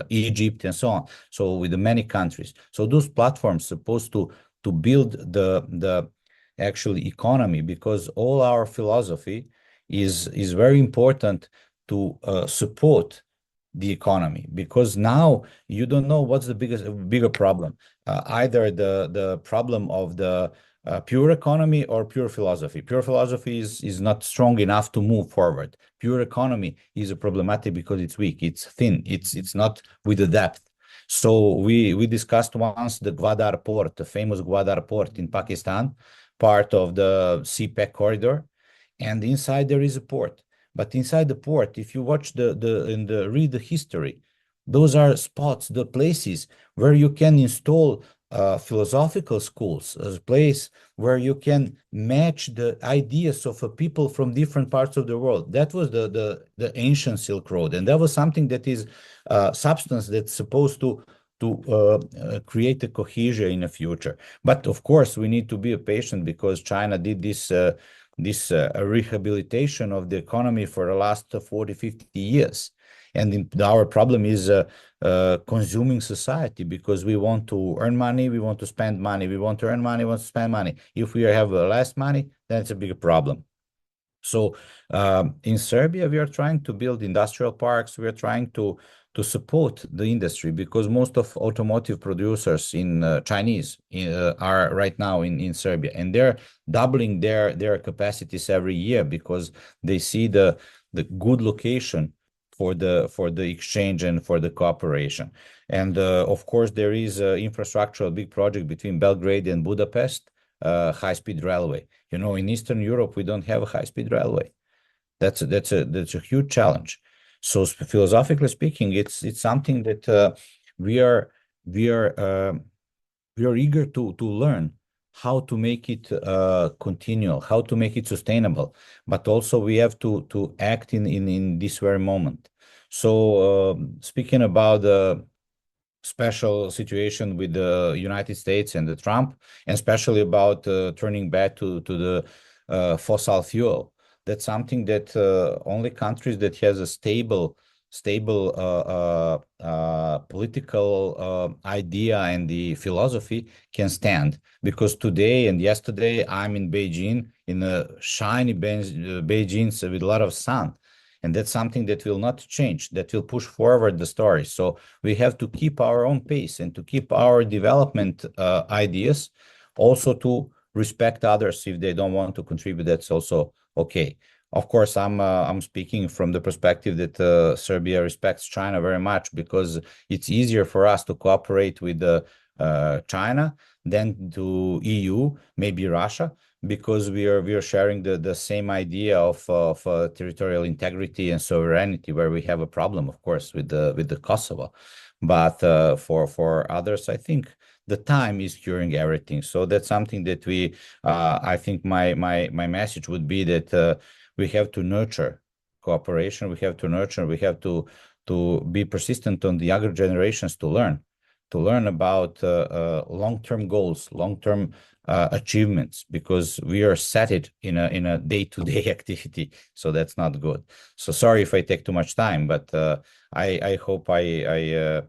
Egypt, and so on. So with the many countries. So those platforms supposed to build the actual economy, because all our philosophy is very important to support the economy, because now you don't know what's the bigger problem, either the problem of the pure economy or pure philosophy. Pure philosophy is not strong enough to move forward. Pure economy is a problematic because it's weak, it's thin, it's not with the depth. So we discussed once the Gwadar port, the famous Gwadar port in Pakistan, part of the CPEC corridor, and inside there is a port. But inside the port, if you watch read the history, those are spots, the places where you can install philosophical schools, as a place where you can match the ideas of people from different parts of the world. That was the ancient Silk Road, and that was something that is substance that's supposed to create a cohesion in the future. But of course, we need to be patient, because China did this rehabilitation of the economy for the last 40-50 years. And our problem is consuming society, because we want to earn money, we want to spend money, we want to earn money, we want to spend money. If we have less money, then it's a bigger problem. So in Serbia, we are trying to build industrial parks. We are trying to support the industry, because most of automotive producers in Chinese are right now in Serbia, and they're doubling their capacities every year, because they see the good location for the exchange and for the cooperation. And of course, there is infrastructural big project between Belgrade and Budapest, high-speed railway. You know, in Eastern Europe, we don't have a high-speed railway. That's a huge challenge. So philosophically speaking, it's something that we are eager to learn how to make it continual, how to make it sustainable, but also we have to act in this very moment. So speaking about the special situation with the United States and the Trump, and especially about turning back to the fossil fuel, that's something that only countries that has a stable political idea and the philosophy can stand. Because today and yesterday I'm in Beijing, in a shiny Beijing with a lot of sun, and that's something that will not change, that will push forward the story. So we have to keep our own pace and to keep our development ideas, also to respect others if they don't want to contribute. That's also okay. Of course, I'm speaking from the perspective that Serbia respects China very much, because it's easier for us to cooperate with China than to EU, maybe Russia, because we are sharing the same idea of territorial integrity and sovereignty, where we have a problem, of course, with the Kosovo. But for others, I think the time is curing everything. So that's something that we, I think my message would be that we have to nurture cooperation. We have to nurture. We have to be persistent on the younger generations to learn about long-term goals, long-term achievements, because we are set it in a day-to-day activity. So that's not good. So sorry if I take too much time, but I hope I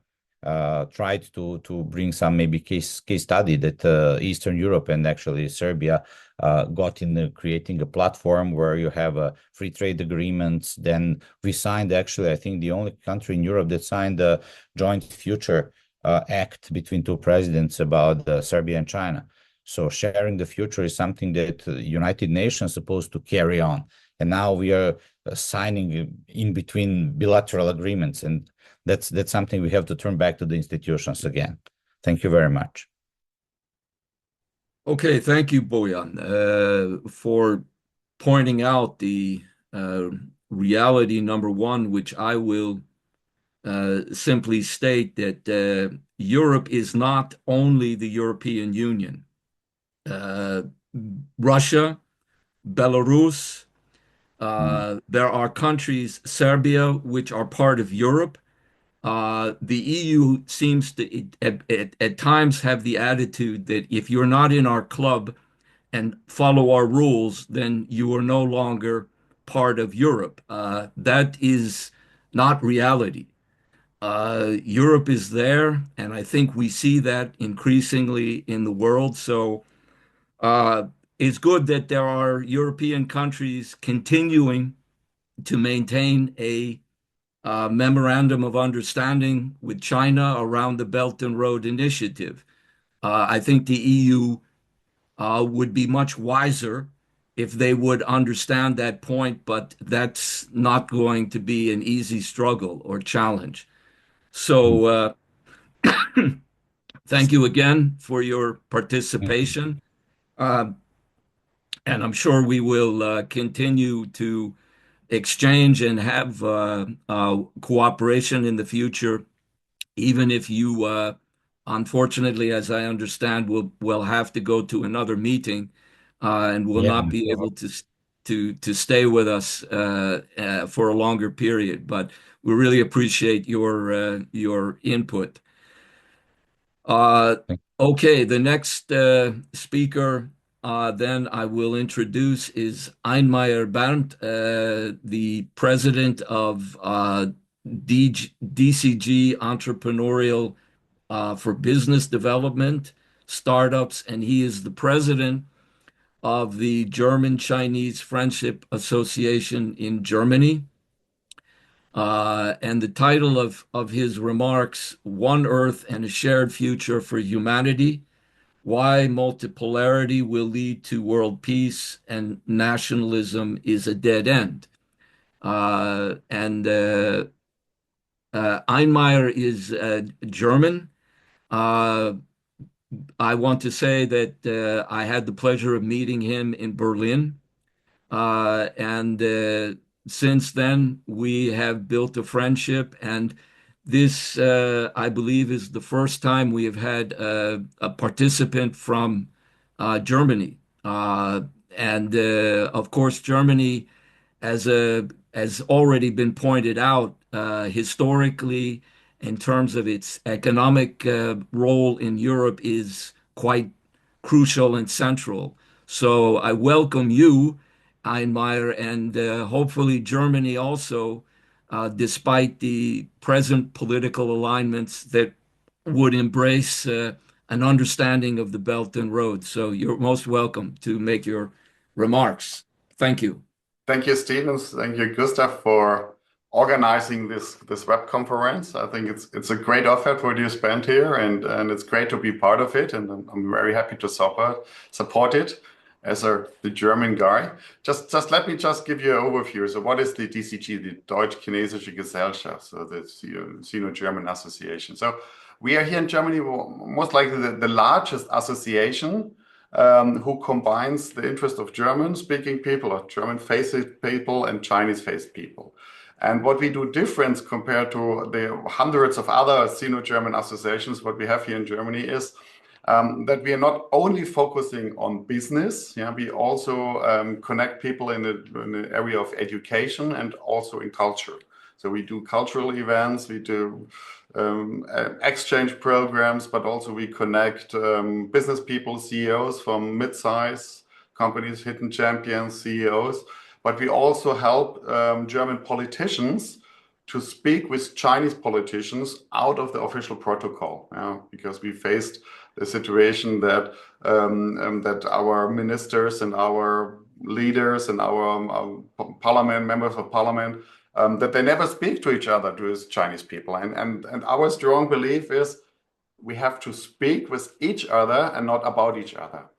tried to bring some maybe case study that Eastern Europe and actually Serbia got in creating a platform where you have free trade agreements. Then we signed, actually, I think the only country in Europe that signed the joint future act between two presidents about Serbia and China. So sharing the future is something that the United Nations is supposed to carry on. And now we are signing in between bilateral agreements, and that's something we have to turn back to the institutions again. Thank you very much. Okay, thank you, Bojan, for pointing out the reality number one, which I will simply state that Europe is not only the European Union. Russia, Belarus, there are countries, Serbia, which are part of Europe. The EU seems to at times have the attitude that if you're not in our club and follow our rules, then you are no longer part of Europe. That is not reality. Europe is there, and I think we see that increasingly in the world. So it's good that there are European countries continuing to maintain a memorandum of understanding with China around the Belt and Road Initiative. I think the EU would be much wiser if they would understand that point, but that's not going to be an easy struggle or challenge. So thank you again for your participation. And I'm sure we will continue to exchange and have cooperation in the future, even if you, unfortunately, as I understand, will have to go to another meeting and will not be able to stay with us for a longer period. But we really appreciate your input. Okay, the next speaker then I will introduce is Einmeier Bernd, the president of DCG Entrepreneurial for Business Development, Startups, and he is the president of the German-Chinese Friendship Association in Germany. And the title of his remarks, One Earth and a Shared Future for Humanity, Why Multipolarity Will Lead to World Peace and Nationalism is a Dead End. Einmeier is German. I want to say that I had the pleasure of meeting him in Berlin. Since then, we have built a friendship, and this, I believe, is the first time we have had a participant from Germany. Of course, Germany, as already been pointed out, historically, in terms of its economic role in Europe, is quite crucial and central. So I welcome you, Einmeier, and hopefully Germany also, despite the present political alignments that would embrace an understanding of the Belt and Road. So you're most welcome to make your remarks. Thank you. Thank you, Stephen. Thank you, Gustav, for organizing this web conference. I think it's a great effort what you spent here, and it's great to be part of it. And I'm very happy to support it as the German guy. Just let me just give you an overview. So what is the DCG, the Deutsch-Chinesische Gesellschaft, so the Sino-German Association? So we are here in Germany, most likely the largest association who combines the interest of German-speaking people, or German-faced people, and Chinese-faced people. And what we do different compared to the hundreds of other Sino-German associations, what we have here in Germany is that we are not only focusing on business, we also connect people in the area of education and also in culture. So we do cultural events, we do exchange programs, but also we connect business people, CEOs from mid-size companies, hidden champions, CEOs. But we also help German politicians to speak with Chinese politicians out of the official protocol, because we faced the situation that that our ministers and our leaders and our parliament members of parliament that they never speak to each other, to Chinese people. And our strong belief is we have to speak with each other and not about each other.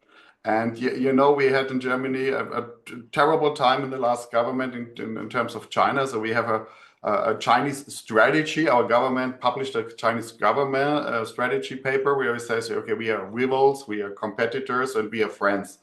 And you know, we had in Germany a terrible time in the last government in terms of China. So we have a Chinese strategy. Our government published a Chinese government strategy paper where it says, okay, we are rivals, we are competitors, and we are friends.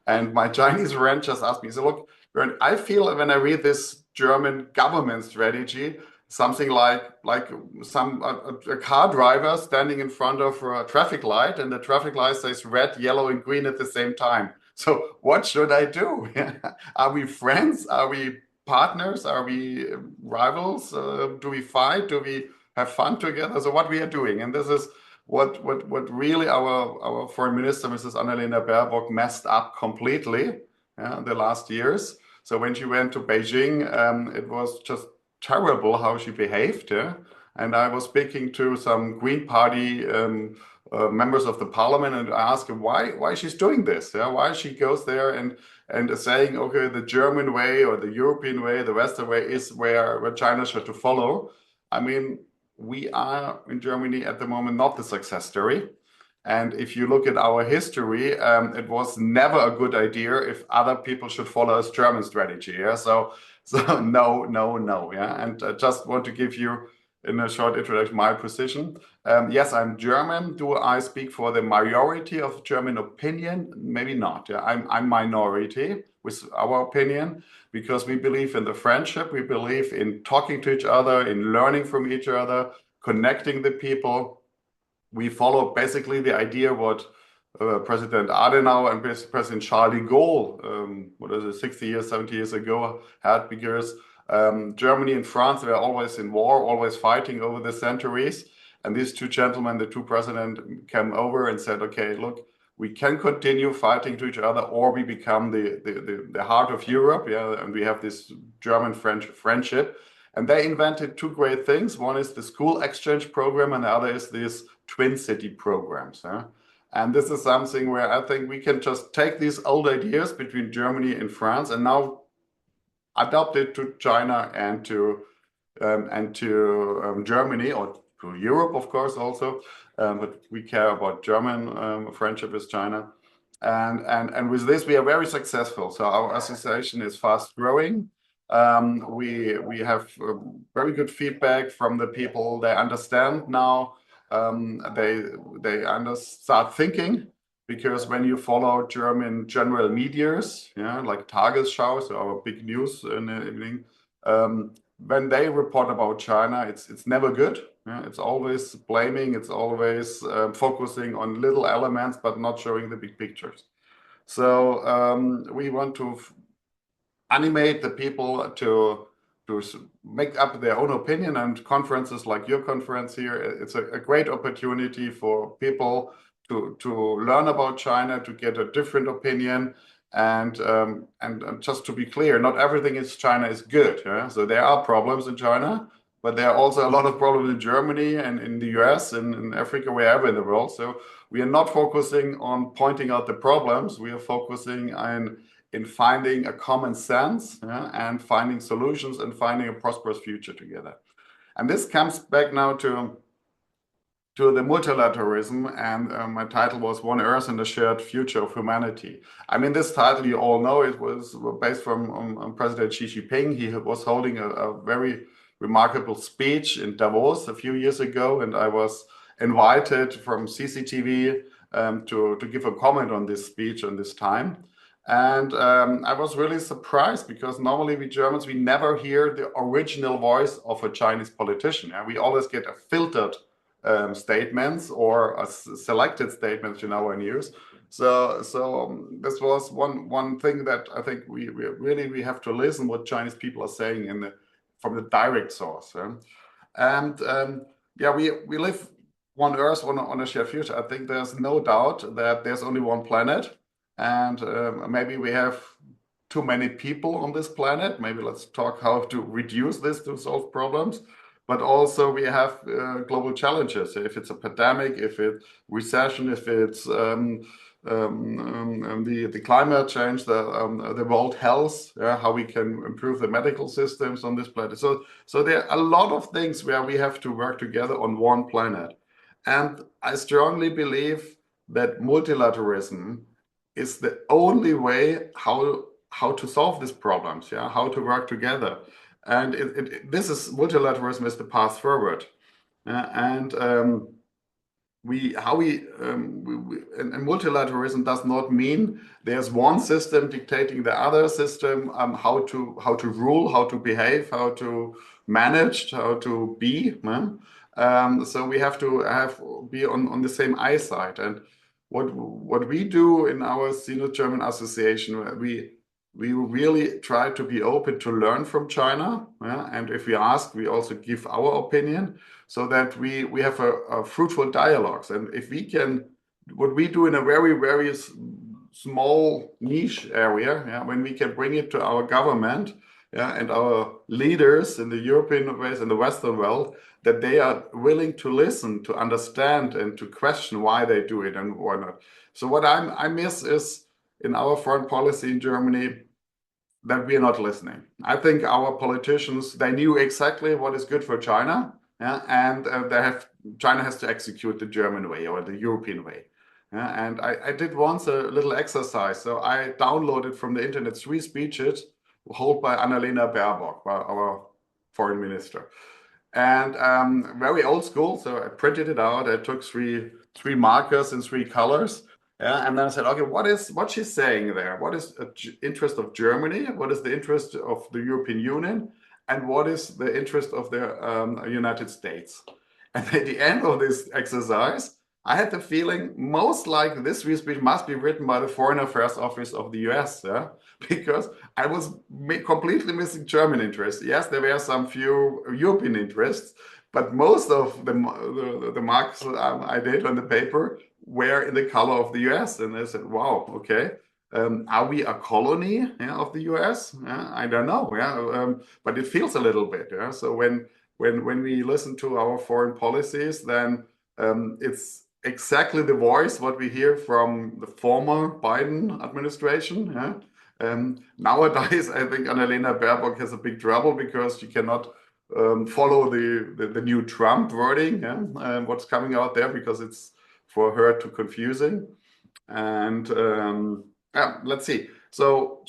And my Chinese friend just asked me, so look, Bernd, I feel when I read this German government strategy, something like a car driver standing in front of a traffic light, and the traffic light says red, yellow, and green at the same time. So what should I do? Are we friends? Are we partners? Are we rivals? Do we fight? Do we have fun together? So what we are doing, and this is what really our foreign minister, Mrs. Annalena Baerbock, messed up completely the last years. So when she went to Beijing, it was just terrible how she behaved. And I was speaking to some Green Party members of the parliament, and I asked her why she's doing this. Why she goes there and saying, okay, the German way or the European way, the Western way is where China should to follow. I mean, we are in Germany at the moment not the success story. And if you look at our history, it was never a good idea if other people should follow a German strategy. So no. And I just want to give you, in a short introduction, my position. Yes, I'm German. Do I speak for the majority of German opinion? Maybe not. I'm minority with our opinion, because we believe in the friendship. We believe in talking to each other, in learning from each other, connecting the people. We follow basically the idea what President Adenauer and President Charles de Gaulle, 60 years, 70 years ago had, because Germany and France were always in war, always fighting over the centuries. And these two gentlemen, the two presidents, came over and said, okay, look, we can continue fighting to each other, or we become the heart of Europe. And we have this German-French friendship. And they invented two great things. One is the school exchange program, and the other is this twin city programs. And this is something where I think we can just take these old ideas between Germany and France and now adopt it to China and to Germany, or to Europe, of course, also. But we care about German friendship with China. And with this, we are very successful. So our association is fast growing. We have very good feedback from the people. They understand now. They start thinking, because when you follow German general medias, like Tagesschau, so our big news in the evening, when they report about China, it's never good. It's always blaming. It's always focusing on little elements, but not showing the big pictures. So we want to animate the people to make up their own opinion, and conferences like your conference here, it's a great opportunity for people to learn about China, to get a different opinion, and just to be clear, not everything in China is good. So there are problems in China, but there are also a lot of problems in Germany and in the US and in Africa, wherever in the world. So we are not focusing on pointing out the problems. We are focusing in finding a common sense, and finding solutions and finding a prosperous future together. And this comes back now to the multilateralism, and my title was One Earth and the Shared Future of Humanity. I mean, this title, you all know, it was based from President Xi Jinping. He was holding a very remarkable speech in Davos a few years ago, and I was invited from CCTV to give a comment on this speech and this time. And I was really surprised, because normally we Germans, we never hear the original voice of a Chinese politician. We always get a filtered statements or a selected statements in our news. So this was one thing that I think we really have to listen what Chinese people are saying from the direct source. And we live one Earth on a shared future. I think there's no doubt that there's only one planet. And maybe we have too many people on this planet. Maybe let's talk how to reduce this to solve problems. But also we have global challenges. If it's a pandemic, if it's recession, if it's the climate change, the world health, how we can improve the medical systems on this planet. So there are a lot of things where we have to work together on one planet. And I strongly believe that multilateralism is the only way how to solve these problems, how to work together. And this is multilateralism is the path forward. and multilateralism does not mean there's one system dictating the other system, how to rule, how to behave, how to manage, how to be. So we have to be on the same eyesight. And what we do in our Sino-German Association, we really try to be open to learn from China, and if we ask, we also give our opinion, so that we have a fruitful dialogues. And if we can, what we do in a very, very small niche area, when we can bring it to our government, and our leaders in the European ways and the Western world, that they are willing to listen, to understand, and to question why they do it and why not. So what I miss is, in our foreign policy in Germany, that we are not listening. I think our politicians, they knew exactly what is good for China, and China has to execute the German way or the European way. And I did once a little exercise. So I downloaded from the internet 3 speeches held by Annalena Baerbock, our foreign minister. And very old school, so I printed it out. I took three markers in 3 colors. And then I said, okay, what she's saying there? What is the interest of Germany? What is the interest of the European Union? And what is the interest of the United States? And at the end of this exercise, I had the feeling most likely this speech must be written by the Foreign Affairs Office of the US, because I was completely missing German interests. Yes, there were some few European interests, but most of the marks I did on the paper were in the color of the US. And I said, wow, okay. Are we a colony of the US? I don't know, but it feels a little bit. So when we listen to our foreign policies, then it's exactly the voice what we hear from the former Biden administration. Nowadays, I think Annalena Baerbock has a big trouble because she cannot follow the new Trump wording, what's coming out there, because it's for her too confusing. And let's see. So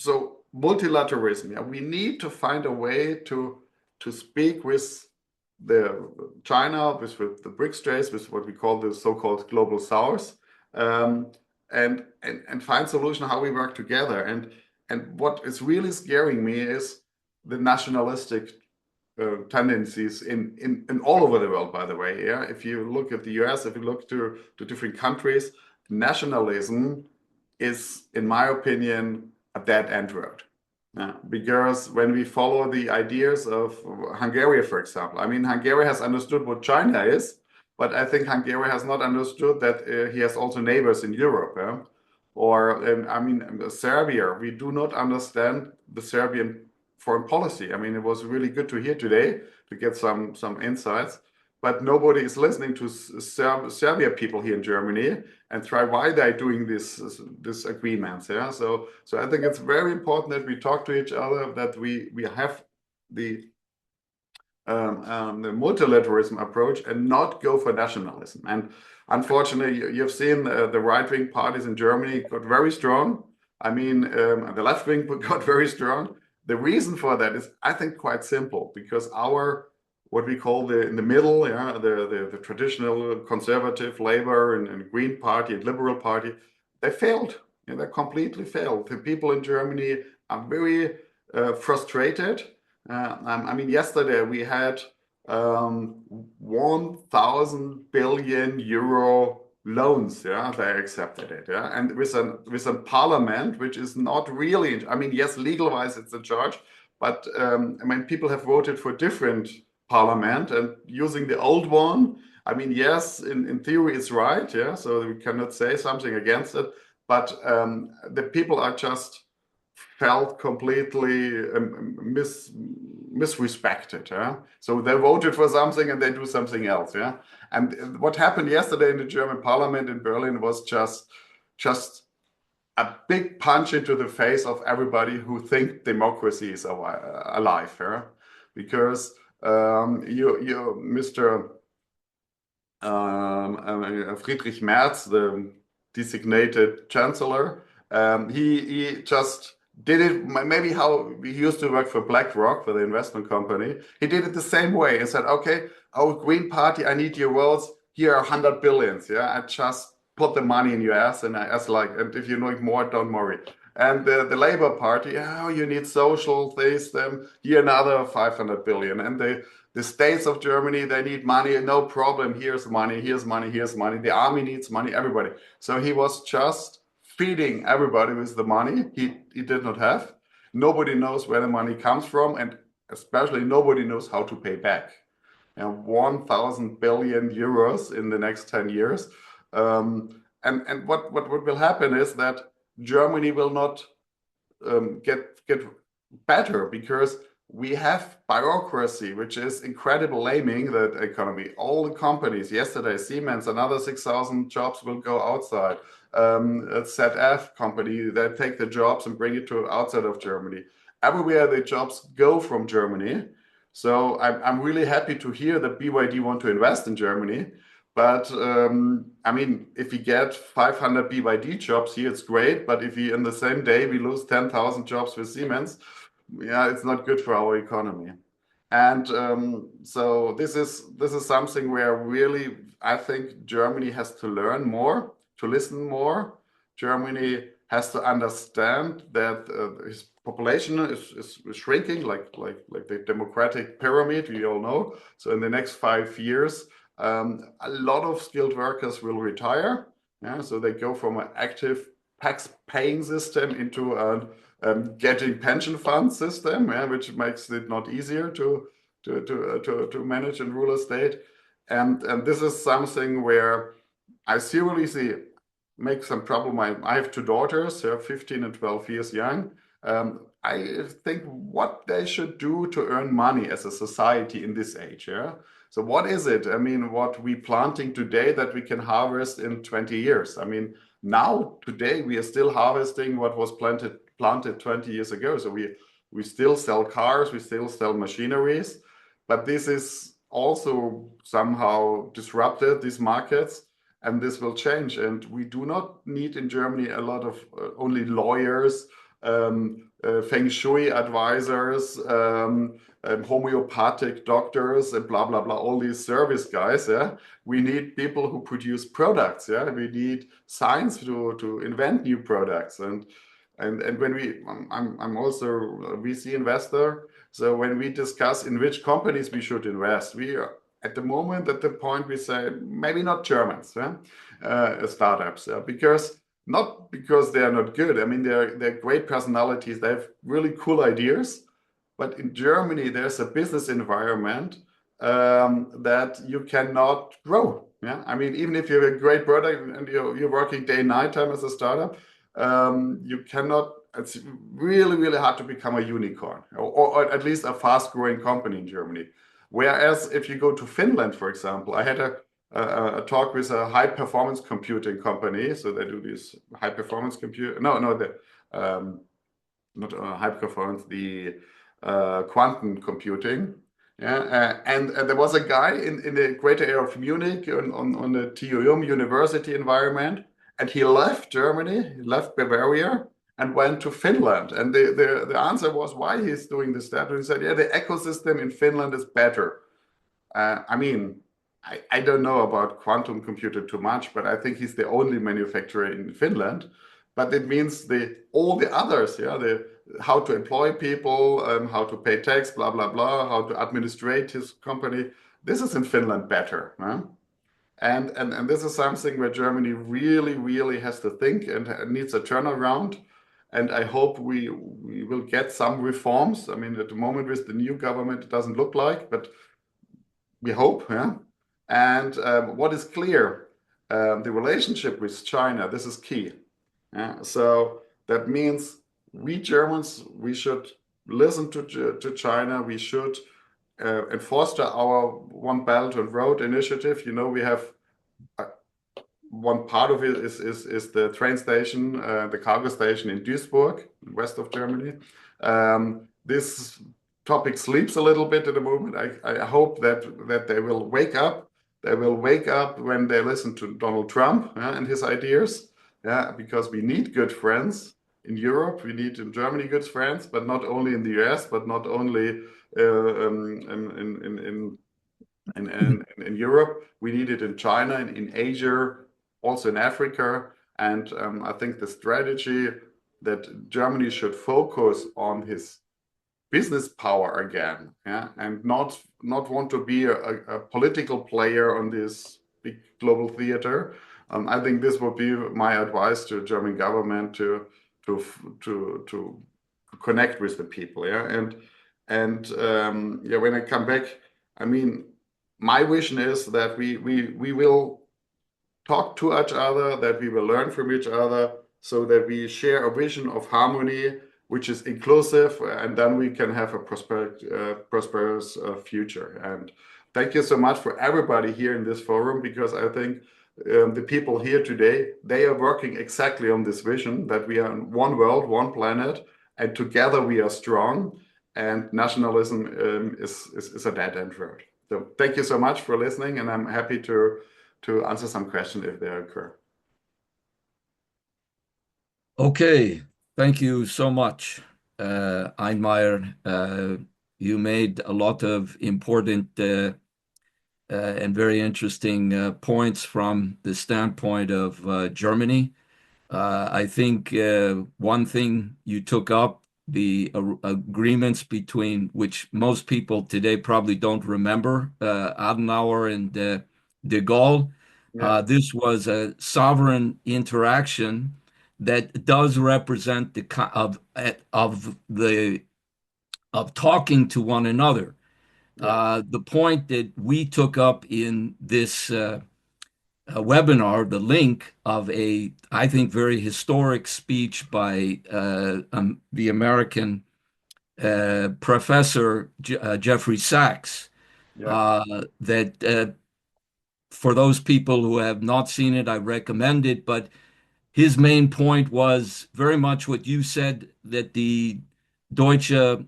multilateralism. We need to find a way to speak with the China, with the BRICS states, with what we call the so-called global south, and find solution how we work together. And what is really scaring me is the nationalistic tendencies in all over the world, by the way. If you look at the US, if you look to different countries, nationalism is, in my opinion, a dead-end road. Because when we follow the ideas of Hungary, for example, I mean, Hungary has understood what China is, but I think Hungary has not understood that he has also neighbors in Europe. Or, I mean, Serbia, we do not understand the Serbian foreign policy. I mean, it was really good to hear today to get some insights, but nobody is listening to Serbia people here in Germany and try why they're doing this agreements. So I think it's very important that we talk to each other, that we have the multilateralism approach and not go for nationalism. And unfortunately, you've seen the right-wing parties in Germany got very strong. I mean, the left-wing got very strong. The reason for that is, I think, quite simple, because what we call in the middle, the traditional conservative Labour and Green Party and Liberal Party, they failed. They completely failed. The people in Germany are very frustrated. I mean, yesterday we had 1,000 billion euro loans. They accepted it. And with a parliament which is not really, I mean, yes, legal-wise it's a charge, but I mean, people have voted for different parliament, and using the old one, I mean, yes, in theory it's right, so we cannot say something against it, but the people are just felt completely misrespected. So they voted for something and they do something else. And what happened yesterday in the German parliament in Berlin was just a big punch into the face of everybody who think democracy is alive. Because Mr. Friedrich Merz, the designated chancellor, he just did it maybe how he used to work for BlackRock, for the investment company. He did it the same way and said, okay, our Green Party, I need your votes. here are 100 billions. Yeah, I just put the money in your ass, and I ask like, and if you need more, don't worry. And the Labour Party, oh, you need social things, then here another 500 billion. And the states of Germany, they need money, no problem. Here's money, here's money, here's money. The army needs money, everybody. So he was just feeding everybody with the money he did not have. Nobody knows where the money comes from, and especially nobody knows how to pay back. And 1,000 billion euros in the next 10 years. And what will happen is that Germany will not get better, because we have bureaucracy, which is incredible, laming that economy. All the companies, yesterday Siemens, another 6,000 jobs will go outside. ZF company, they take the jobs and bring it to outside of Germany. Everywhere the jobs go from Germany. So I'm really happy to hear that BYD want to invest in Germany. But I mean, if we get 500 BYD jobs here, it's great. But if we in the same day we lose 10,000 jobs with Siemens, yeah, it's not good for our economy. And so this is something where really I think Germany has to learn more, to listen more. Germany has to understand that his population is shrinking, like the democratic pyramid, we all know. So in the next 5 years, a lot of skilled workers will retire. Yeah, so they go from an active tax-paying system into a getting pension fund system, yeah, which makes it not easier to manage and rule a state. And this is something where I seriously see make some problem. I have 2 daughters, they're 15 and 12 years young. I think what they should do to earn money as a society in this age. Yeah. So what is it? I mean, what we planting today that we can harvest in 20 years? I mean, now today we are still harvesting what was planted 20 years ago. So we still sell cars, we still sell machineries, but this is also somehow disrupted these markets. And this will change. And we do not need in Germany a lot of only lawyers, feng shui advisors, homeopathic doctors, and blah, blah, blah, all these service guys. Yeah? We need people who produce products. Yeah? We need science to invent new products. And when I'm also a VC investor. So when we discuss in which companies we should invest, we are at the moment at the point we say maybe not Germans, yeah? Startups, not because they are not good. I mean, they're great personalities. They have really cool ideas, but in Germany there's a business environment that you cannot grow. Yeah, I mean, even if you have a great product and you're working day and night time as a startup, you cannot. It's really, really hard to become a unicorn or at least a fast-growing company in Germany. Whereas if you go to Finland, for example, I had a talk with a high-performance computing company. So they do this high-performance compute. Not high-performance, the quantum computing. Yeah, and there was a guy in the greater area of Munich on the TU University environment, and he left Germany, he left Bavaria, and went to Finland. And the answer was why he's doing this step. And he said, yeah, the ecosystem in Finland is better. I mean, I don't know about quantum computer too much, but I think he's the only manufacturer in Finland. But it means all the others, yeah, how to employ people, how to pay tax, blah, blah, blah, how to administrate his company. This is in Finland better. Huh? And this is something where Germany really, really has to think and needs a turnaround. And I hope we will get some reforms. I mean, at the moment with the new government, it doesn't look like, but we hope. Yeah. And what is clear, the relationship with China, this is key. Yeah? So that means we Germans, we should listen to China. We should foster our One Belt and Road initiative. You know, we have one part of it is the train station, the cargo station in Duisburg, west of Germany. This topic sleeps a little bit at the moment. I hope that they will wake up. They will wake up when they listen to Donald Trump and his ideas. Yeah, because we need good friends in Europe. We need in Germany good friends, but not only in the US, but not only in Europe. We need it in China, in Asia, also in Africa. And I think the strategy that Germany should focus on his business power again, yeah, and not want to be a political player on this big global theater. I think this would be my advice to German government to connect with the people, yeah. And yeah, when I come back, I mean, my vision is that we will talk to each other, that we will learn from each other, so that we share a vision of harmony, which is inclusive, and then we can have a prosperous future. And thank you so much for everybody here in this forum, because I think the people here today, they are working exactly on this vision that we are in one world, one planet, and together we are strong, and nationalism is a dead-end road. So thank you so much for listening, and I'm happy to answer some questions if they occur. Okay, thank you so much, Einmeier. You made a lot of important and very interesting points from the standpoint of Germany. I think one thing you took up, the agreements between, which most people today probably don't remember, Adenauer and de Gaulle. Yeah. This was a sovereign interaction that does represent of talking to one another. Yeah. The point that we took up in this webinar, the link of I think, very historic speech by the American professor Jeffrey Sachs, Yeah. that for those people who have not seen it, I recommend it. But his main point was very much what you said, that the Deutsche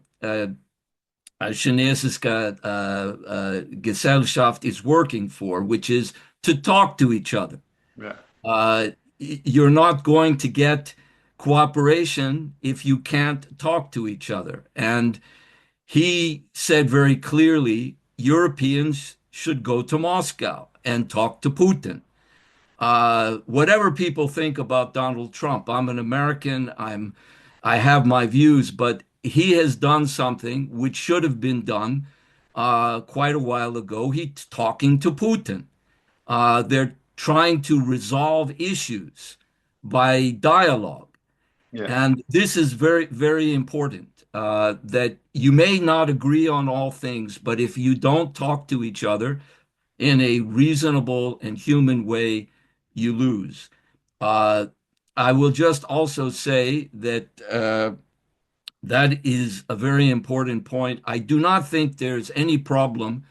Chinesische Gesellschaft is working for, which is to talk to each other. Yeah. You're not going to get cooperation if you can't talk to each other. And he said very clearly, Europeans should go to Moscow and talk to Putin. Whatever people think about Donald Trump, I'm an American, I have my views, but he has done something which should have been done quite a while ago. He's talking to Putin. They're trying to resolve issues by dialogue. Yeah. And this is very, very important, that you may not agree on all things, but if you don't talk to each other in a reasonable and human way, you lose. I will just also say that that is a very important point. I do not think there's any problem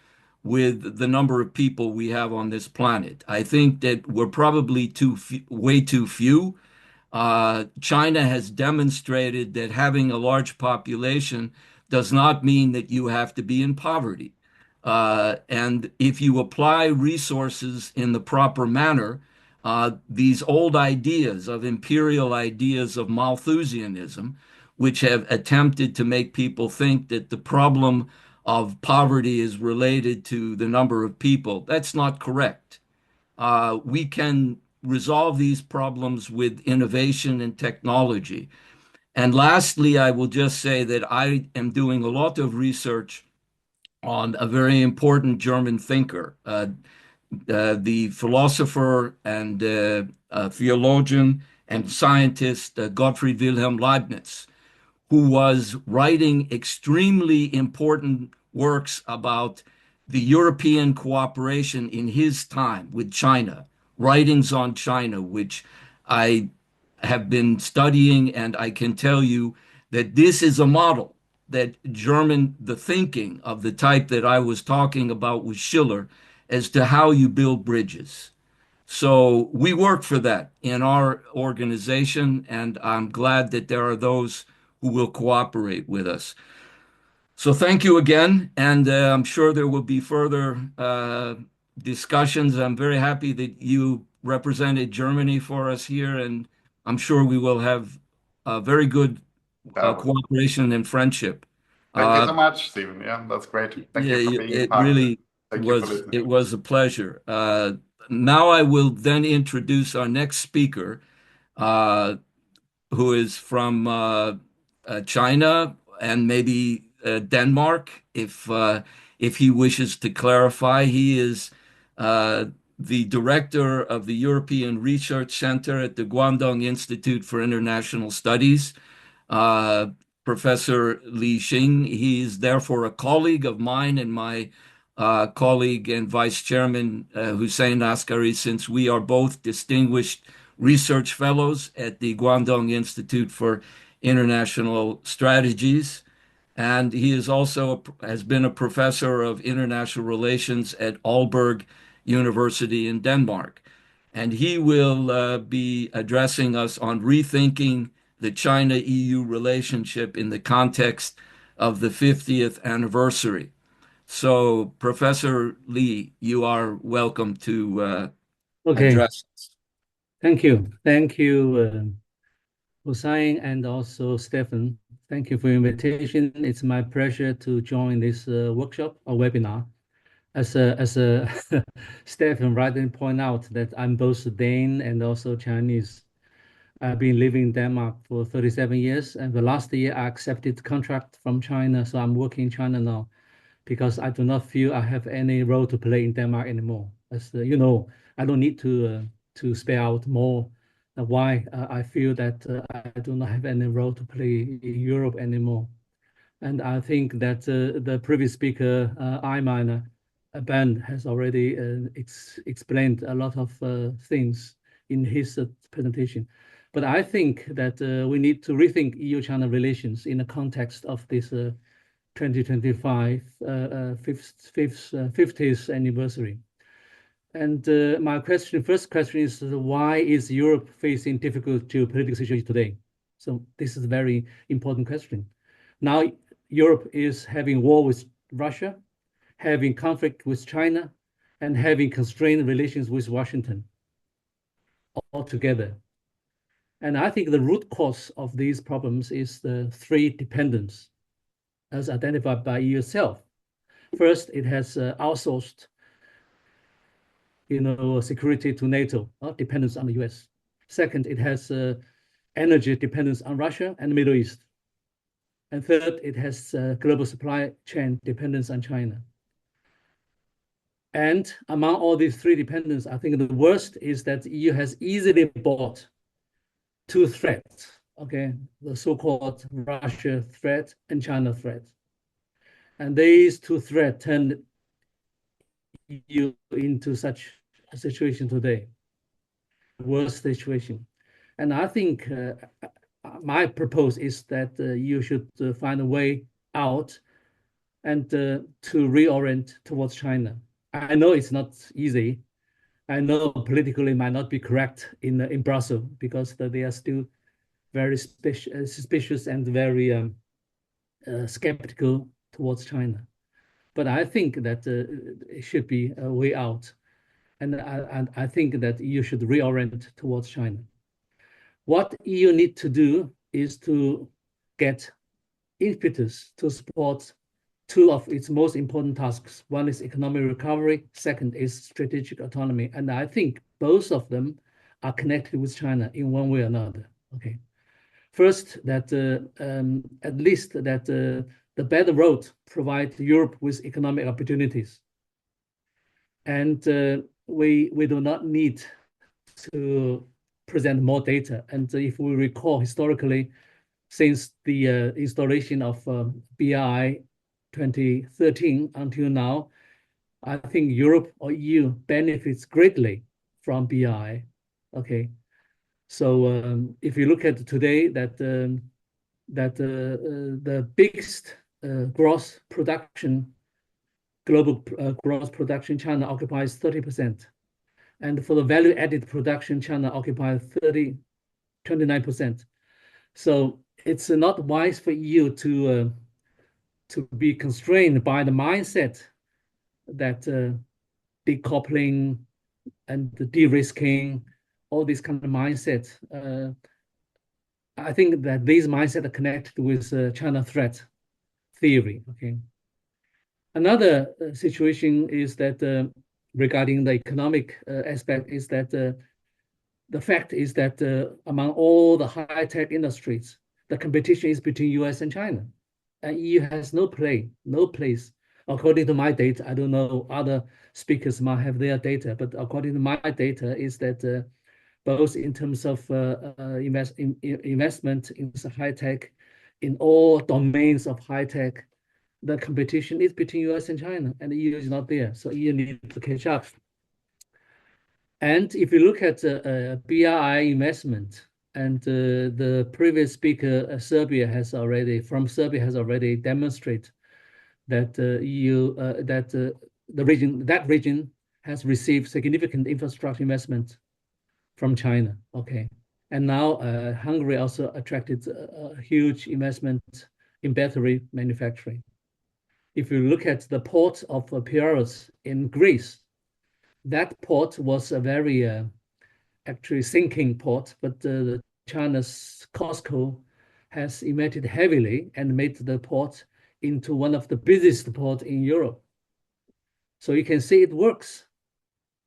with the number of people we have on this planet. I think that we're probably way too few. China has demonstrated that having a large population does not mean that you have to be in poverty. And if you apply resources in the proper manner, these old ideas of imperial ideas of Malthusianism, which have attempted to make people think that the problem of poverty is related to the number of people, that's not correct. We can resolve these problems with innovation and technology. And lastly, I will just say that I am doing a lot of research on a very important German thinker, the philosopher and theologian and scientist Gottfried Wilhelm Leibniz, who was writing extremely important works about the European cooperation in his time with China, writings on China, which I have been studying, and I can tell you that this is a model that the thinking of the type that I was talking about with Schiller as to how you build bridges. So we work for that in our organization, and I'm glad that there are those who will cooperate with us. So thank you again, and I'm sure there will be further discussions. I'm very happy that you represented Germany for us here, and I'm sure we will have a very good cooperation and friendship. Thank you so much, Stephen. Yeah, that's great. Thank you for being part of it. Thank you for listening. It was a pleasure. Now I will then introduce our next speaker, who is from China and maybe Denmark, if he wishes to clarify. He is the director of the European Research Center at the Guangdong Institute for International Studies, Professor Xing. He is therefore a colleague of mine and my colleague and Vice Chairman Hussein Askary, since we are both distinguished research fellows at the Guangdong Institute for International Strategies. And he is also has been a professor of international relations at Aalborg University in Denmark. And he will be addressing us on rethinking the China-EU relationship in the context of the 50th anniversary. So, Professor Li, you are welcome to address us. Thank you. Thank you, Hussein, and also Stephen. Thank you for your invitation. It's my pleasure to join this workshop or webinar. As Stephen rightly point out that I'm both Dane and also Chinese. I've been living in Denmark for 37 years, and the last year I accepted contract from China, so I'm working in China now because I do not feel I have any role to play in Denmark anymore. As you know, I don't need to spell out more why I feel that I do not have any role to play in Europe anymore. And I think that the previous speaker, Einmeier, Bernd, has already explained a lot of things in his presentation. But I think that we need to rethink EU-China relations in the context of this 2025 50th anniversary. And my first question is, why is Europe facing difficult geopolitical situation today? So this is a very important question. Now, Europe is having war with Russia, having conflict with China, and having constrained relations with Washington all together. And I think the root cause of these problems is the three dependence as identified by EU itself. First, it has outsourced security to NATO, dependence on the US. Second, it has energy dependence on Russia and the Middle East. And third, it has global supply chain dependence on China. And among all these three dependencies, I think the worst is that the EU has easily bought two threats, okay? The so-called Russia threat and China threat. And these two threats turned EU into such a situation today, worst situation. And I think my proposal is that you should find a way out and to reorient towards China. I know it's not easy. I know politically it might not be correct in Brussels because they are still very suspicious and very skeptical towards China. But I think that it should be a way out. And I think that EU should reorient towards China. What EU need to do is to get impetus to support two of its most important tasks. One is economic recovery. Second is strategic autonomy. And I think both of them are connected with China in one way or another. Okay. First, that at least that the Belt and Road provide Europe with economic opportunities. And we do not need to present more data. And if we recall historically, since the installation of BRI 2013 until now, I think Europe or EU benefits greatly from BRI. Okay, so if you look at today, that the biggest gross production, global gross production, China occupies 30%, and for the value-added production, China occupies 29%. So it's not wise for EU to be constrained by the mindset that decoupling and the de-risking, all these kind of mindset. I think that these mindsets are connected with China threat theory. Okay, Another situation is that regarding the economic aspect is that the fact is that among all the high-tech industries, the competition is between US and China. And EU has no place. According to my data, I don't know, other speakers might have their data, but according to my data is that both in terms of investment in high-tech, in all domains of high-tech, the competition is between US and China, and the EU is not there. So EU needs to catch up. And if you look at BRI investment, and the previous speaker, Serbia has already demonstrated that EU, that region has received significant infrastructure investment from China. Okay, and now Hungary also attracted a huge investment in battery manufacturing. If you look at the port of Piraeus in Greece, that port was a very actually sinking port, but China's COSCO has invested heavily and made the port into one of the busiest ports in Europe. So you can see it works.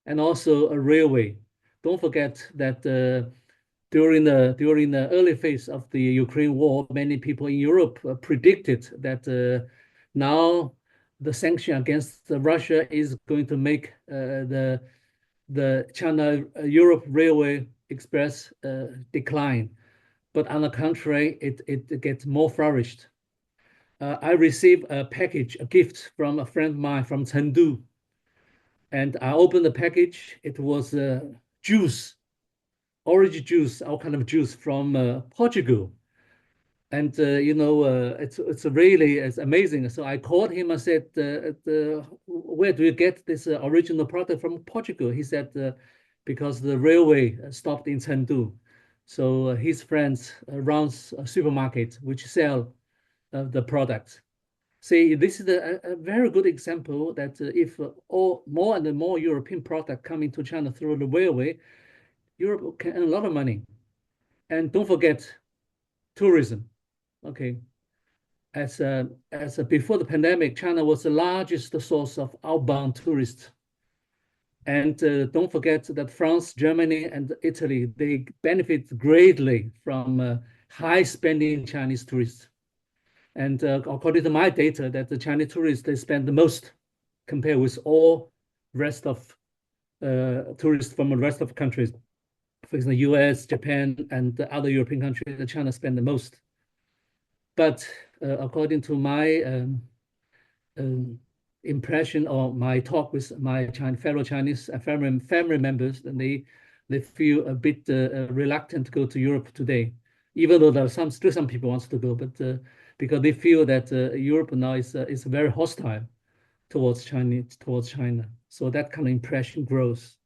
And also a railway. Don't forget that during the early phase of the Ukraine war, many people in Europe predicted that now the sanction against Russia is going to make the China-Europe Railway Express decline. But on the contrary, it gets more flourished. I received a gift from a friend of mine from Chengdu. And I opened the package. It was juice, orange juice, all kind of juice from Portugal. And it's really amazing. So I called him and said, "Where do you get this original product from Portugal?" He said, "Because the railway stopped in Chengdu." So his friends runs a supermarket which sell the product. See, this is a very good example that if more and more European product come into China through the railway, Europe can earn a lot of money. And don't forget tourism. Okay, as before the pandemic, China was the largest source of outbound tourists. And don't forget that France, Germany, and Italy, they benefit greatly from high spending Chinese tourists. And according to my data, that the Chinese tourists, they spend the most compared with all rest of tourists from the rest of countries. For example, US, Japan, and the other European countries, China spend the most. But according to my impression or my talk with my fellow Chinese family members, and they feel a bit reluctant to go to Europe today, even though there are still some people wants to go, but because they feel that Europe now is very hostile towards China. So that kind of impression grows.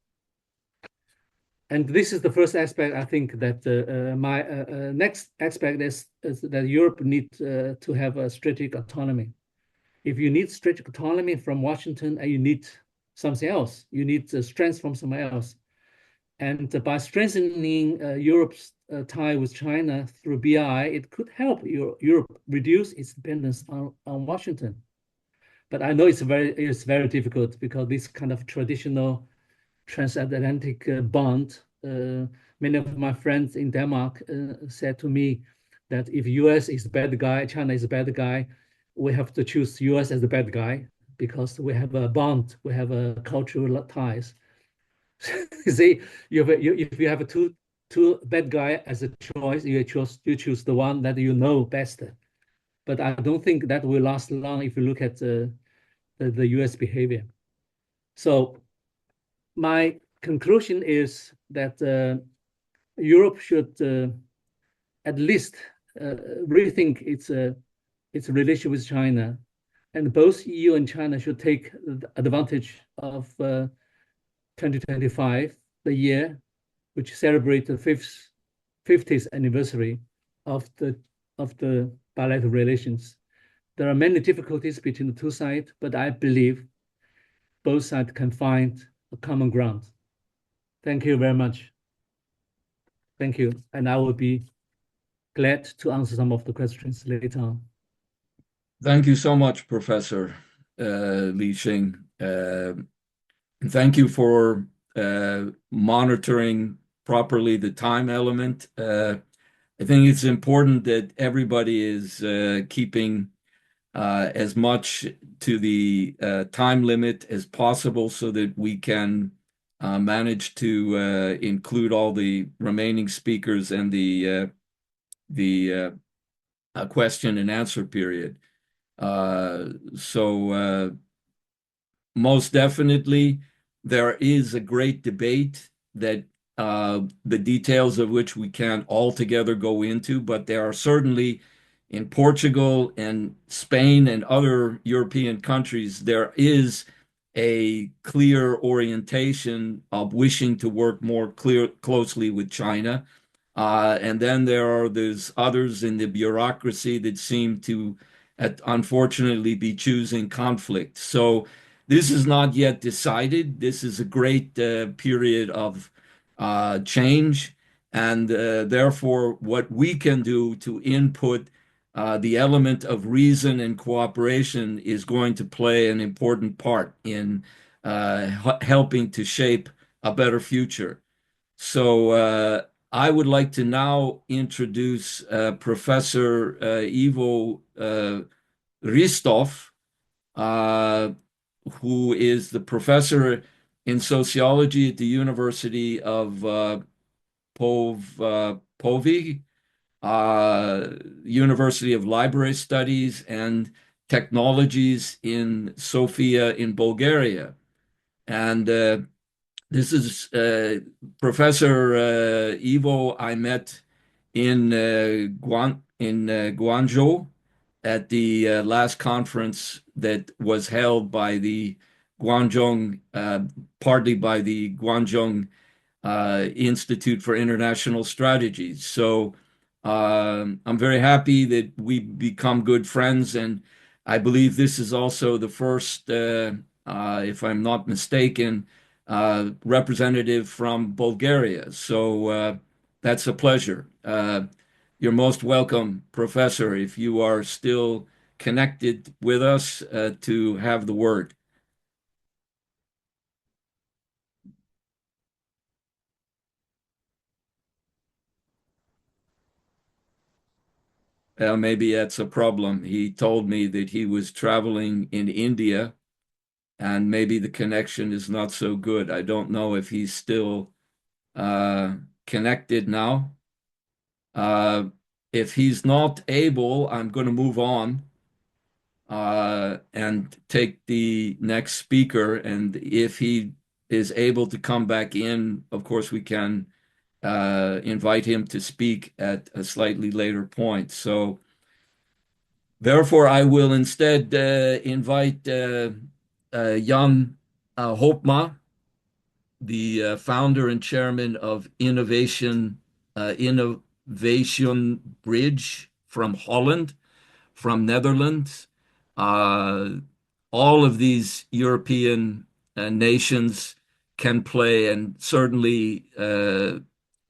And this is the first aspect. I think that my next aspect is that Europe needs to have a strategic autonomy. If you need strategic autonomy from Washington and you need something else, you need strength from somewhere else. And by strengthening Europe's tie with China through BRI, it could help Europe reduce its dependence on Washington. But I know it's very difficult because this kind of traditional transatlantic bond, many of my friends in Denmark said to me that if US is the bad guy, China is the bad guy, we have to choose US as the bad guy because we have a bond, we have a cultural ties. See, if you have two bad guy as a choice, you choose the one that you know best. But I don't think that will last long if you look at the US behavior. So my conclusion is that Europe should at least rethink its relationship with China, and both EU and China should take advantage of 2025, the year which celebrates the 50th anniversary of the bilateral relations. There are many difficulties between the two sides, but I believe both sides can find a common ground. Thank you very much. Thank you. And I will be glad to answer some of the questions later on. Thank you so much, Professor. Li Xing. And thank you for monitoring properly the time element. I think it's important that everybody is keeping as much to the time limit as possible so that we can manage to include all the remaining speakers and the question and answer period. So most definitely, there is a great debate that the details of which we can't altogether go into, but there are certainly in Portugal and Spain and other European countries, there is a clear orientation of wishing to work more closely with China. And then there are those others in the bureaucracy that seem to, unfortunately, be choosing conflict. So this is not yet decided. This is a great period of change. And therefore, what we can do to input the element of reason and cooperation is going to play an important part in helping to shape a better future. So I would like to now introduce Professor Ivo Ristov, who is the professor in sociology at the University of Plovdiv, University of Library Studies and Technologies in Sofia in Bulgaria. And this is Professor Ivo I met in Guangzhou at the last conference that was held by the Guangdong, partly by the Guangdong Institute for International Strategies. So I'm very happy that we become good friends, and I believe this is also the first, if I'm not mistaken, representative from Bulgaria. So that's a pleasure. You're most welcome, Professor, if you are still connected with us to have the word. Maybe that's a problem. He told me that he was traveling in India and maybe the connection is not so good. I don't know if he's still connected now. If he's not able, I'm going to move on and take the next speaker. And if he is able to come back in, of course, we can invite him to speak at a slightly later point. So therefore, I will instead invite Jan Hopma, the founder and chairman of Innovation Bridge from Holland, from Netherlands. All of these European nations can play, and certainly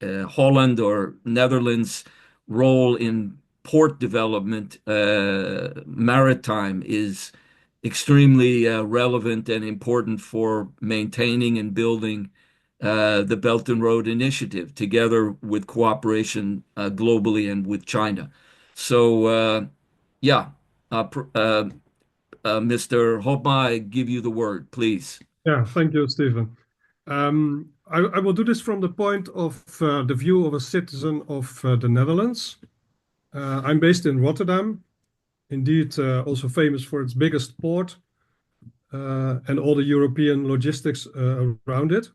Holland or Netherlands' role in port development, maritime, is extremely relevant and important for maintaining and building the Belt and Road Initiative, together with cooperation globally and with China. So, Mr. Hopma, I give you the word, please. Yeah, thank you, Stephen. I will do this from the point of the view of a citizen of the Netherlands. I'm based in Rotterdam, indeed also famous for its biggest port and all the European logistics around it.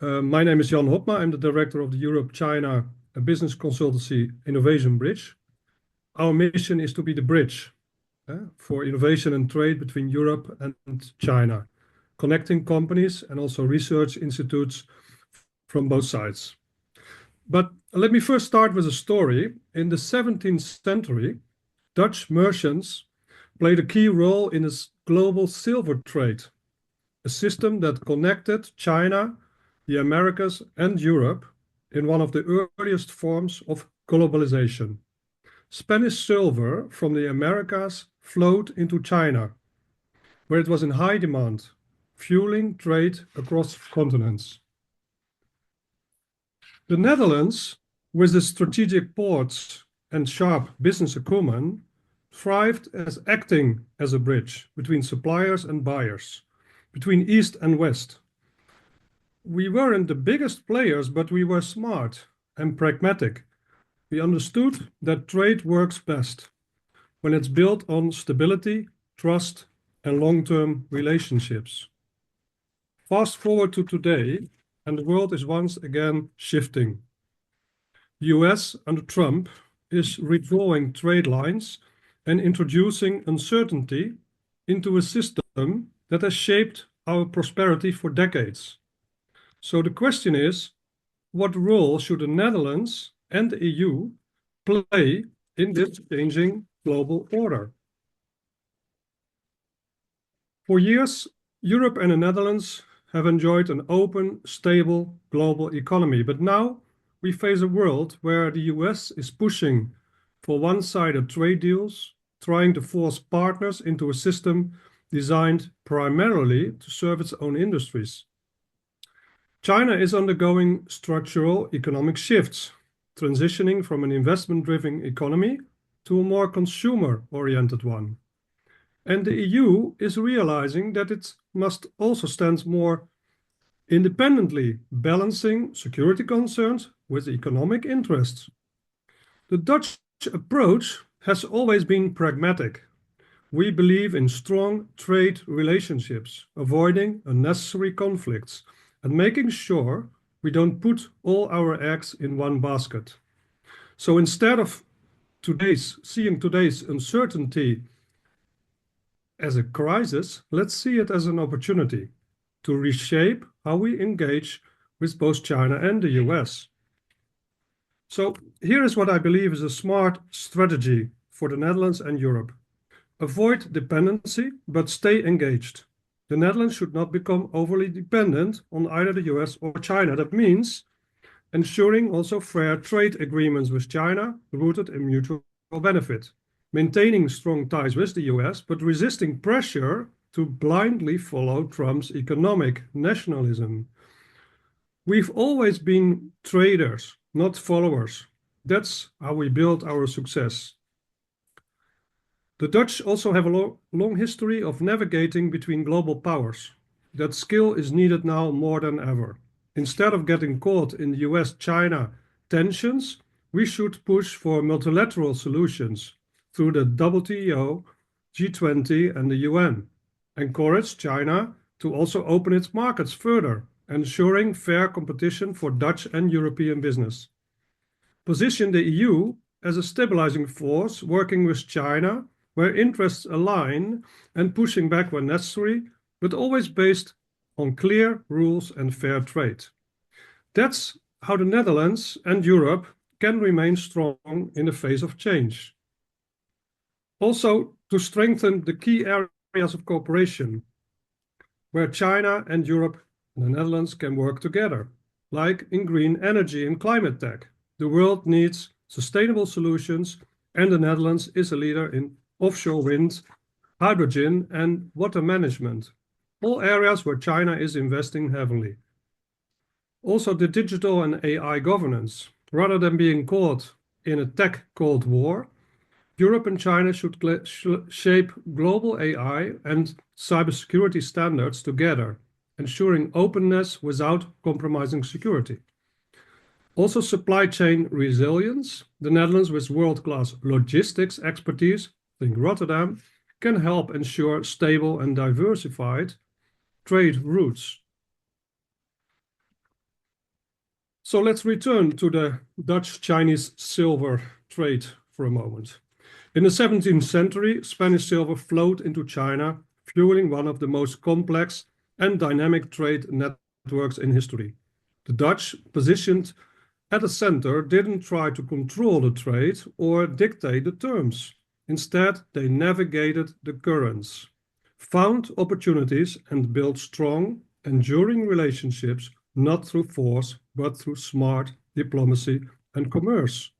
My name is Jan Hopma. I'm the director of the Europe-China business consultancy Innovation Bridge. Our mission is to be the bridge for innovation and trade between Europe and China, connecting companies and also research institutes from both sides. But let me first start with a story. In the 17th century, Dutch merchants played a key role in this global silver trade, a system that connected China, the Americas, and Europe in one of the earliest forms of globalization. Spanish silver from the Americas flowed into China. where it was in high demand, fueling trade across continents. The Netherlands, with its strategic ports and sharp business acumen, thrived as acting as a bridge between suppliers and buyers, between East and West. We weren't the biggest players, but we were smart and pragmatic. We understood that trade works best when it's built on stability, trust, and long-term relationships. Fast forward to today, and the world is once again shifting. The US under Trump is redrawing trade lines and introducing uncertainty into a system that has shaped our prosperity for decades. So the question is, what role should the Netherlands and the EU play in this changing global order? For years, Europe and the Netherlands have enjoyed an open, stable global economy, but now we face a world where the US is pushing for one-sided trade deals, trying to force partners into a system designed primarily to serve its own industries. China is undergoing structural economic shifts, transitioning from an investment-driven economy to a more consumer-oriented one. And the EU is realizing that it must also stand more independently, balancing security concerns with economic interests. The Dutch approach has always been pragmatic. We believe in strong trade relationships, avoiding unnecessary conflicts, and making sure we don't put all our eggs in one basket. So instead of seeing today's uncertainty as a crisis, let's see it as an opportunity to reshape how we engage with both China and the US. So here is what I believe is a smart strategy for the Netherlands and Europe. Avoid dependency, but stay engaged. The Netherlands should not become overly dependent on either the US or China. That means ensuring also fair trade agreements with China rooted in mutual benefit, maintaining strong ties with the US, but resisting pressure to blindly follow Trump's economic nationalism. We've always been traders, not followers. That's how we build our success. The Dutch also have a long history of navigating between global powers. That skill is needed now more than ever. Instead of getting caught in the US-China tensions, we should push for multilateral solutions through the WTO, G20, and the UN. Encourage China to also open its markets further, ensuring fair competition for Dutch and European business. Position the EU as a stabilizing force, working with China where interests align and pushing back when necessary, but always based on clear rules and fair trade. That's how the Netherlands and Europe can remain strong in the face of change. Also, to strengthen the key areas of cooperation, where China and Europe and the Netherlands can work together, like in green energy and climate tech. The world needs sustainable solutions, and the Netherlands is a leader in offshore wind, hydrogen, and water management, all areas where China is investing heavily. Also, the digital and AI governance. Rather than being caught in a tech Cold War, Europe and China should shape global AI and cybersecurity standards together, ensuring openness without compromising security. Also, supply chain resilience. The Netherlands, with world-class logistics expertise, think Rotterdam, can help ensure stable and diversified trade routes. So let's return to the Dutch-Chinese silver trade for a moment. In the 17th century, Spanish silver flowed into China, fueling one of the most complex and dynamic trade networks in history. The Dutch, positioned at the center, didn't try to control the trade or dictate the terms. Instead, they navigated the currents, found opportunities, and built strong, enduring relationships, not through force, but through smart diplomacy and commerce.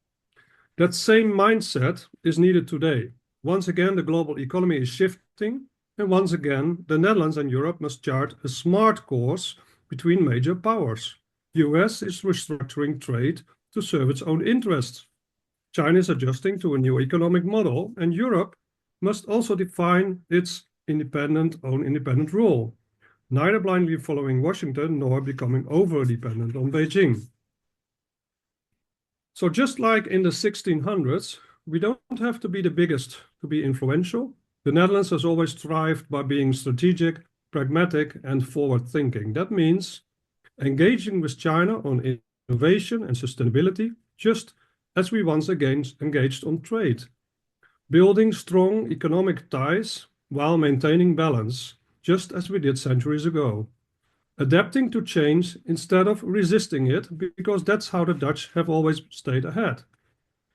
That same mindset is needed today. Once again, the global economy is shifting, And once again, the Netherlands and Europe must chart a smart course between major powers. US is restructuring trade to serve its own interests. China is adjusting to a new economic model, and Europe must also define its own independent role, neither blindly following Washington nor becoming over-dependent on Beijing. So just like in the 1600s, we don't have to be the biggest to be influential. The Netherlands has always thrived by being strategic, pragmatic, and forward-thinking. That means engaging with China on innovation and sustainability, just as we once again engaged on trade. Building strong economic ties while maintaining balance, just as we did centuries ago. Adapting to change instead of resisting it, because that's how the Dutch have always stayed ahead.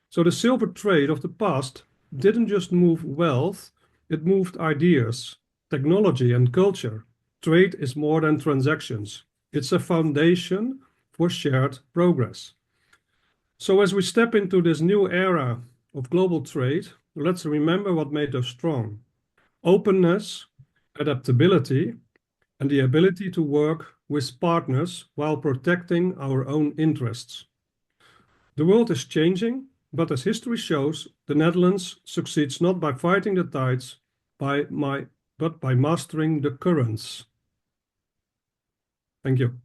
So the silver trade of the past didn't just move wealth, it moved ideas, technology, and culture. Trade is more than transactions. It's a foundation for shared progress. So as we step into this new era of global trade, let's remember what made us strong. Openness, adaptability, and the ability to work with partners while protecting our own interests. The world is changing, but as history shows, the Netherlands succeeds not by fighting the tides, but by mastering the currents. Thank you.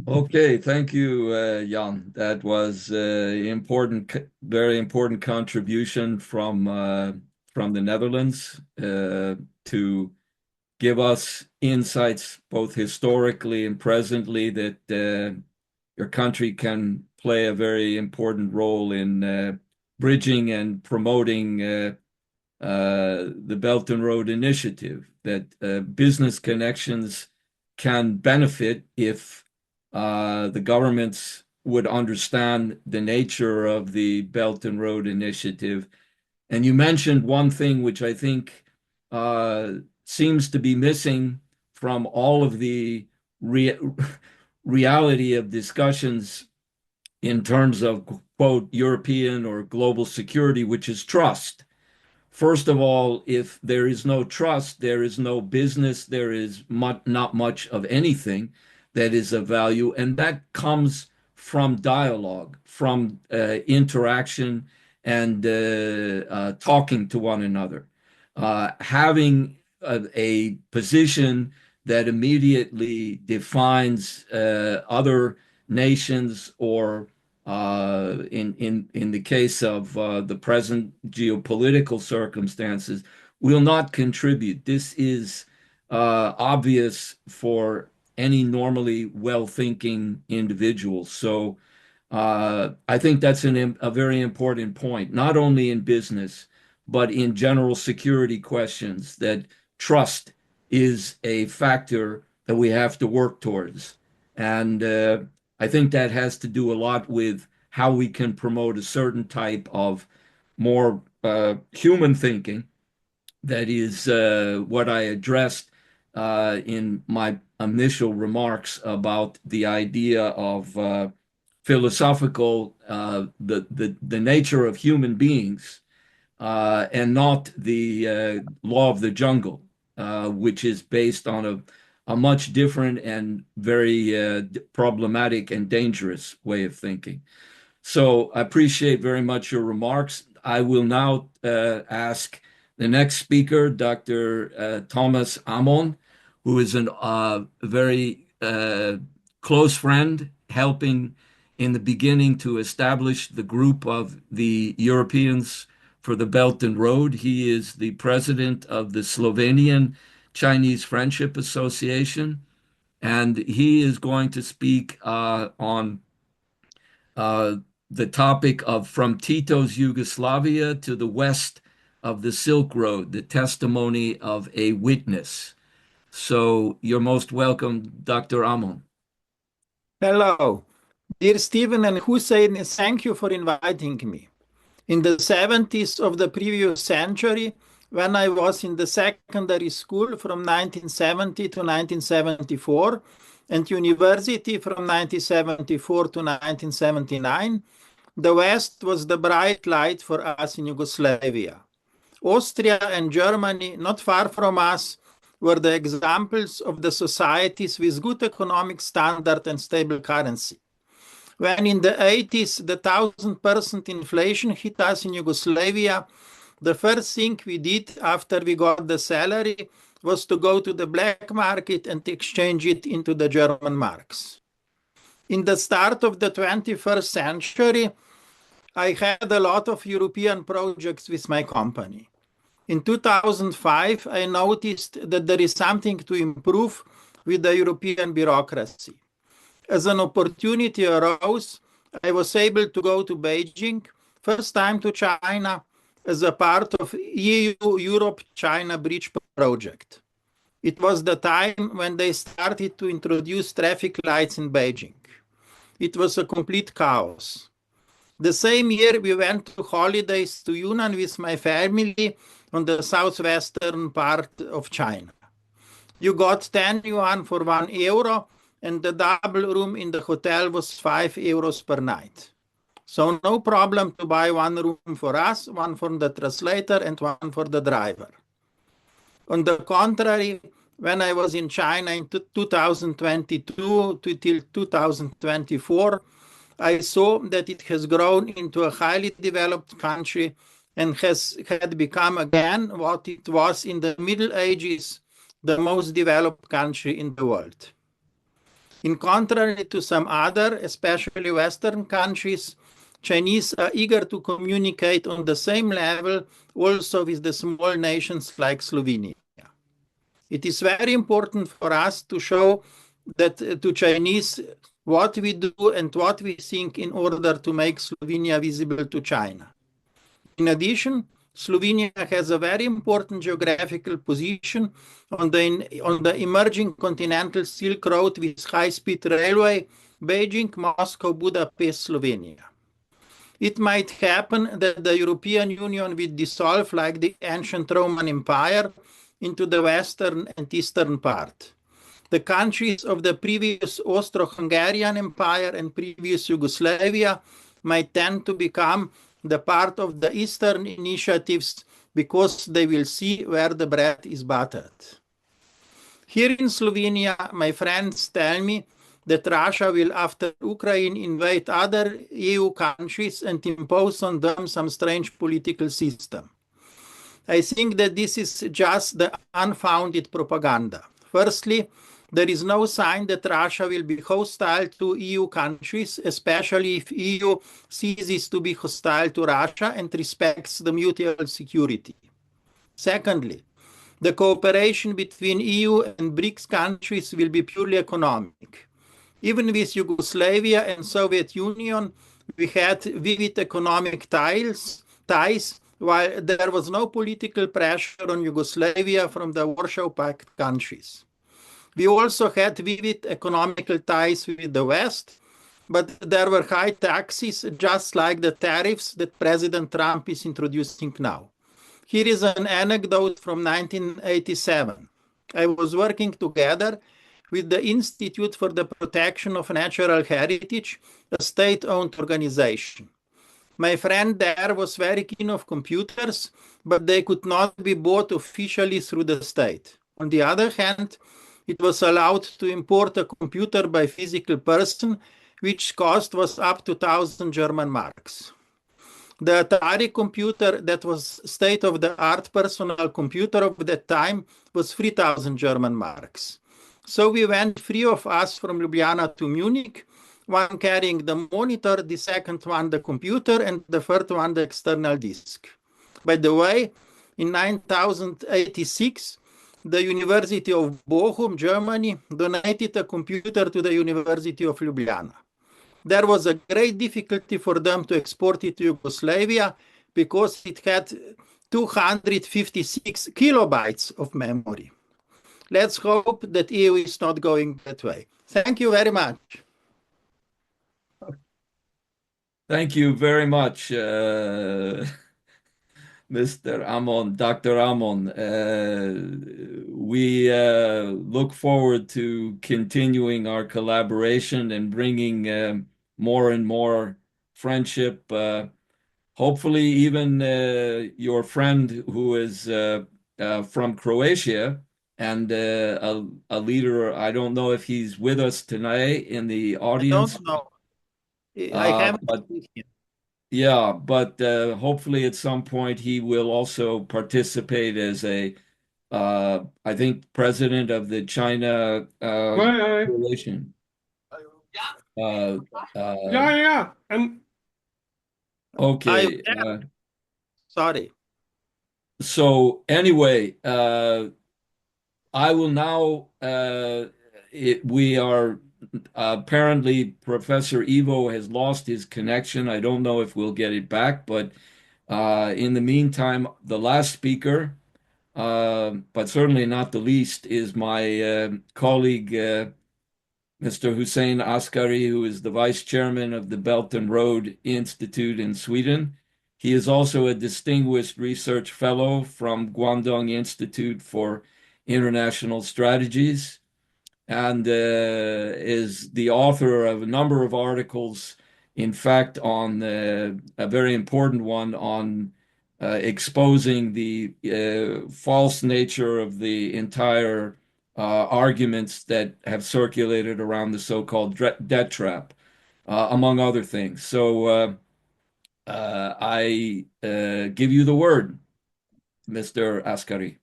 Okay, thank you, Jan. That was important, very important contribution from the Netherlands to give us insights both historically and presently that your country can play a very important role in bridging and promoting the Belt and Road Initiative, that business connections can benefit if the governments would understand the nature of the Belt and Road Initiative. And you mentioned one thing which I think seems to be missing from all of the reality of discussions in terms of, quote, European or global security, which is trust. First of all, if there is no trust, there is no business, there is not much of anything that is of value. And that comes from dialogue, from interaction and talking to one another. Having a position that immediately defines other nations, or in the case of the present geopolitical circumstances, will not contribute. This is obvious for any normally well-thinking individual. So I think that's a very important point, not only in business, but in general security questions, that trust is a factor that we have to work towards. And I think that has to do a lot with how we can promote a certain type of more human thinking. That is what I addressed in my initial remarks about the idea of philosophical, the nature of human beings, and not the law of the jungle, which is based on a much different and very problematic and dangerous way of thinking. So I appreciate very much your remarks. I will now ask the next speaker, Dr. Tomaz Amon, who is a very close friend, helping in the beginning to establish the group of the Europeans for the Belt and Road. He is the president of the Slovenian-Chinese Friendship Association, and he is going to speak on the topic of From Tito's Yugoslavia to the West of the Silk Road, the testimony of a witness. So you're most welcome, Dr. Amon. Hello. Dear Stephen and Hussein, thank you for inviting me. In the 70s of the previous century, when I was in the secondary school from 1970 to 1974, and university from 1974 to 1979, the West was the bright light for us in Yugoslavia. Austria and Germany, not far from us, were the examples of the societies with good economic standard and stable currency. When in the 80s the 1,000% inflation hit us in Yugoslavia, the first thing we did after we got the salary was to go to the black market and exchange it into the German marks. In the start of the 21st century, I had a lot of European projects with my company. In 2005, I noticed that there is something to improve with the European bureaucracy. As an opportunity arose, I was able to go to Beijing, first time to China, as a part of EU-Europe-China Bridge project. It was the time when they started to introduce traffic lights in Beijing. It was a complete chaos. The same year, we went to holidays to Yunnan with my family on the southwestern part of China. You got 10 yuan for €1, and the double room in the hotel was €5 per night. So no problem to buy one room for us, one for the translator, and one for the driver. On the contrary, when I was in China in 2022 till 2024, I saw that it has grown into a highly developed country and had become again what it was in the Middle Ages, the most developed country in the world. In contrary to some other, especially Western countries, Chinese are eager to communicate on the same level also with the small nations like Slovenia. It is very important for us to show that to Chinese what we do and what we think in order to make Slovenia visible to China. In addition, Slovenia has a very important geographical position on the emerging continental Silk Road with high-speed railway, Beijing, Moscow, Budapest, Slovenia. It might happen that the European Union will dissolve like the ancient Roman Empire into the western and eastern part. The countries of the previous Austro-Hungarian Empire and previous Yugoslavia might tend to become the part of the Eastern initiatives because they will see where the bread is buttered. Here in Slovenia, my friends tell me that Russia will, after Ukraine, invade other EU countries and impose on them some strange political system. I think that this is just the unfounded propaganda. Firstly, there is no sign that Russia will be hostile to EU countries, especially if EU ceases to be hostile to Russia and respects the mutual security. Secondly, the cooperation between EU and BRICS countries will be purely economic. Even with Yugoslavia and Soviet Union, we had vivid economic ties, while there was no political pressure on Yugoslavia from the Warsaw Pact countries. We also had vivid economical ties with the West, but there were high taxes, just like the tariffs that President Trump is introducing now. Here is an anecdote from 1987. I was working together with the Institute for the Protection of Natural Heritage, a state-owned organization. My friend there was very keen of computers, but they could not be bought officially through the state. On the other hand, it was allowed to import a computer by physical person, which cost was up to 1,000 German marks. The Atari computer that was state-of-the-art personal computer of that time was 3,000 German marks. So we went, three of us, from Ljubljana to Munich, one carrying the monitor, the second one the computer, and the third one the external disk. By the way, in 1986, the University of Bochum, Germany, donated a computer to the University of Ljubljana. There was a great difficulty for them to export it to Yugoslavia because it had 256 kilobytes of memory. Let's hope that EU is not going that way. Thank you very much. Thank you very much, Mr. Amon, Dr. Amon. We look forward to continuing our collaboration and bringing more and more friendship hopefully even your friend who is from Croatia and a leader. I don't know if he's with us tonight in the audience. I don't know. I haven't But seen him. yeah, but hopefully at some point he will also participate as a, I think, president of the China Coalition. Yeah. And Okay. Sorry. So anyway, I will now. We are apparently Professor Ivo has lost his connection. I don't know if we'll get it back, but in the meantime, the last speaker, but certainly not the least, is my colleague, Mr. Hussein Askary, who is the vice chairman of the Belt and Road Institute in Sweden. He is also a distinguished research fellow from Guangdong Institute for International Strategies, and is the author of a number of articles, in fact, on a very important one on exposing the false nature of the entire arguments that have circulated around the so-called debt trap, among other things. So I give you the word, Mr. Askary.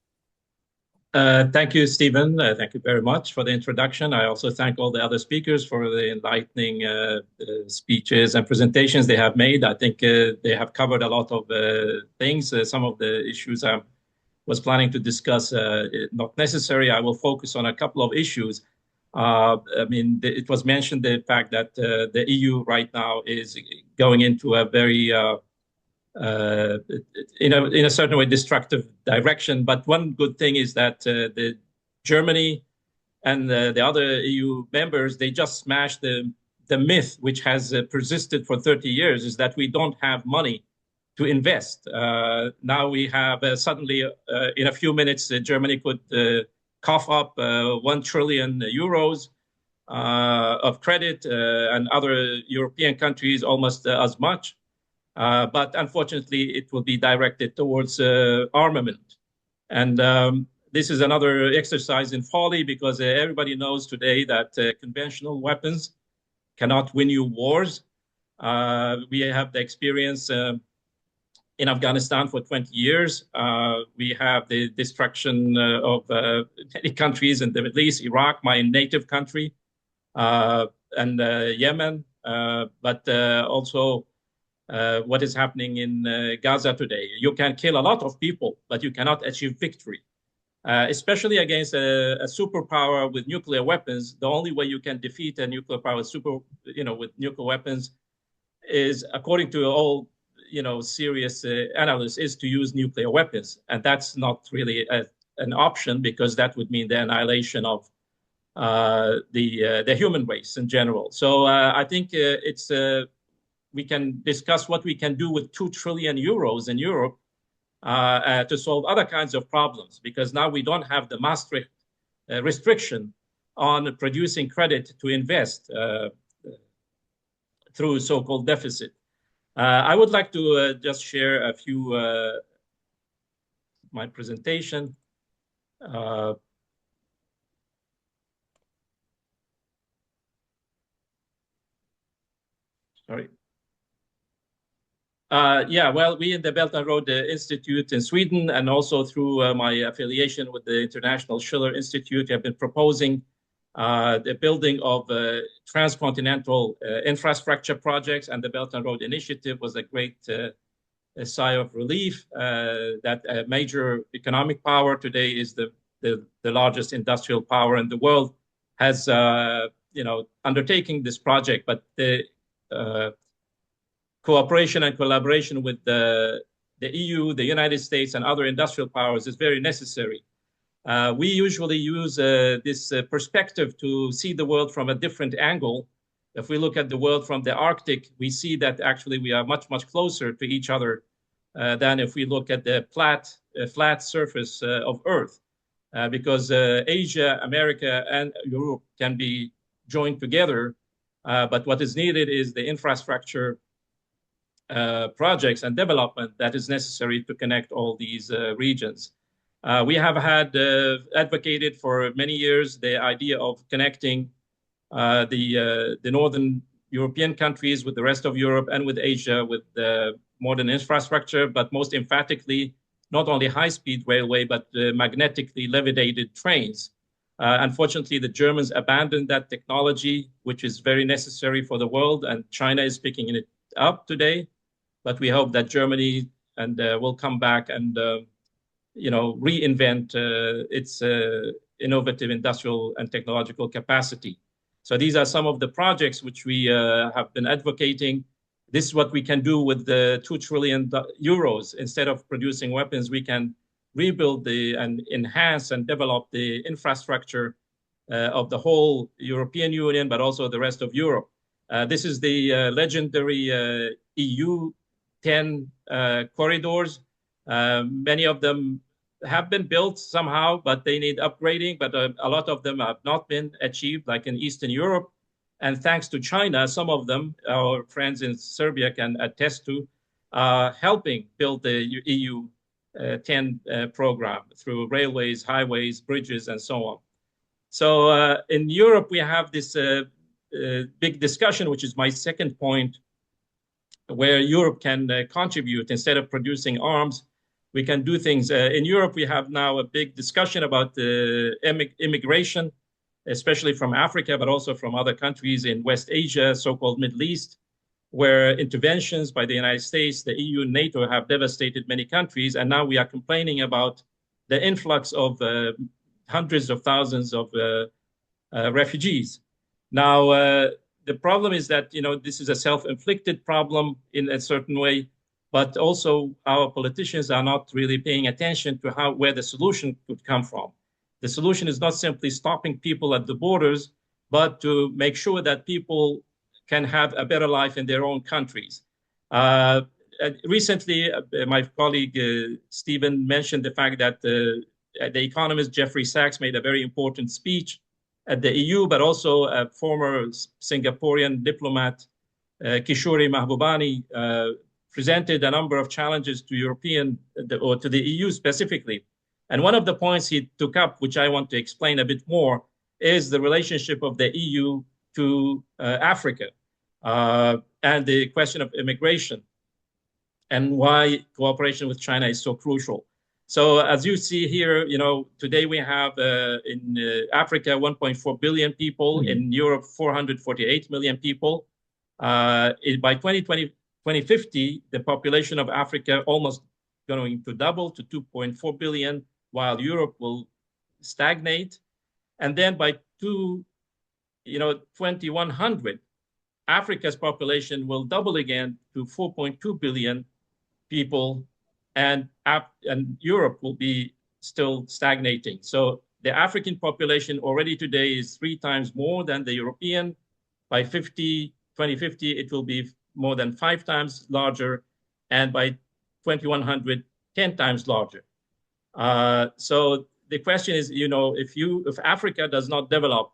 Thank you, Stephen. Thank you very much for the introduction. I also thank all the other speakers for the enlightening speeches and presentations they have made. I think they have covered a lot of things. Some of the issues I was planning to discuss not necessary. I will focus on a couple of issues. I mean, it was mentioned the fact that the EU right now is going into a very in a certain way destructive direction. But one good thing is that the Germany and the other EU members, they just smashed the myth which has persisted for 30 years, is that we don't have money to invest. Now we have suddenly in a few minutes Germany could cough up 1 trillion euros of credit, and other European countries almost as much. But unfortunately, it will be directed towards armament. And this is another exercise in folly, because everybody knows today that conventional weapons cannot win you wars. We have the experience in Afghanistan for 20 years. We have the destruction of many countries in the Middle East, Iraq, my native country, and Yemen, but also what is happening in Gaza today. You can kill a lot of people, but you cannot achieve victory, especially against a superpower with nuclear weapons. The only way you can defeat a nuclear power with nuclear weapons is, according to all serious analysts, is to use nuclear weapons, and that's not really an option, because that would mean the annihilation of the human race in general. So I think we can discuss what we can do with 2 trillion euros in Europe to solve other kinds of problems, because now we don't have the Maastricht restriction on producing credit to invest through so-called deficit. I would like to just share a few my presentation. Sorry. Yeah, well, we in the Belt and Road Institute in Sweden, and also through my affiliation with the International Schiller Institute, have been proposing the building of transcontinental infrastructure projects, and the Belt and Road Initiative was a great sigh of relief that a major economic power today is the largest industrial power in the world has undertaking this project. But the cooperation and collaboration with the EU, the United States, and other industrial powers is very necessary. We usually use this perspective to see the world from a different angle. If we look at the world from the Arctic, we see that actually we are much, much closer to each other than if we look at the flat surface of Earth. Because Asia, America, and Europe can be joined together. But what is needed is the infrastructure projects and development that is necessary to connect all these regions. We have had advocated for many years the idea of connecting the northern European countries with the rest of Europe and with Asia with modern infrastructure, but most emphatically, not only high-speed railway, but magnetically levitated trains. Unfortunately, the Germans abandoned that technology, which is very necessary for the world, and China is picking it up today. But we hope that Germany and will come back and reinvent its innovative industrial and technological capacity. So these are some of the projects which we have been advocating. This is what we can do with the 2 trillion euros. Instead of producing weapons, we can rebuild and enhance and develop the infrastructure of the whole European Union, but also the rest of Europe. This is the legendary EU 10 corridors. Many of them have been built somehow, but they need upgrading. But a lot of them have not been achieved, like in Eastern Europe. And thanks to China, some of them, our friends in Serbia can attest to, helping build the EU 10 program through railways, highways, bridges, and so on. So in Europe, we have this big discussion, which is my second point, where Europe can contribute. Instead of producing arms, we can do things. In Europe, we have now a big discussion about immigration, especially from Africa, but also from other countries in West Asia, so-called Middle East, where interventions by the United States, the EU, and NATO have devastated many countries. And now we are complaining about the influx of hundreds of thousands of refugees. Now, the problem is that, this is a self-inflicted problem in a certain way, but also our politicians are not really paying attention to where the solution could come from. The solution is not simply stopping people at the borders, but to make sure that people can have a better life in their own countries. Recently, my colleague Stephen mentioned the fact that the economist Jeffrey Sachs made a very important speech at the EU, but also a former Singaporean diplomat, Kishore Mahbubani, presented a number of challenges to to the EU specifically. And one of the points he took up, which I want to explain a bit more, is the relationship of the EU to Africa and the question of immigration and why cooperation with China is so crucial. So as you see here, today we have in Africa 1.4 billion people, in Europe 448 million people. By 2050, the population of Africa almost going to double to 2.4 billion, while Europe will stagnate. And then by 2100, Africa's population will double again to 4.2 billion people, and Europe will be still stagnating. So the African population already today is 3 times more than the European. By 2050, it will be more than 5 times larger, and by 2100, 10 times larger. So the question is, if Africa does not develop,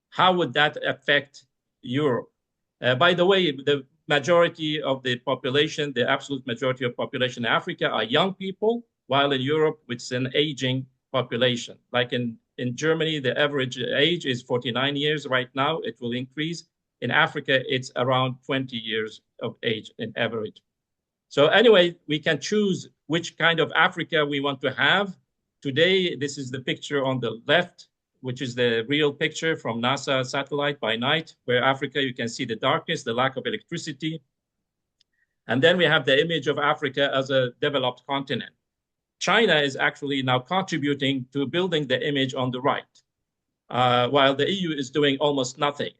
how would that affect Europe? By the way, the majority of the population, the absolute majority of population in Africa are young people, while in Europe, it's an aging population. Like in Germany, the average age is 49 years right now. It will increase. In Africa, it's around 20 years of age in average. So anyway, we can choose which kind of Africa we want to have. Today, this is the picture on the left, which is the real picture from NASA satellite by night, where Africa, you can see the darkness, the lack of electricity. And then we have the image of Africa as a developed continent. China is actually now contributing to building the image on the right, while the EU is doing almost nothing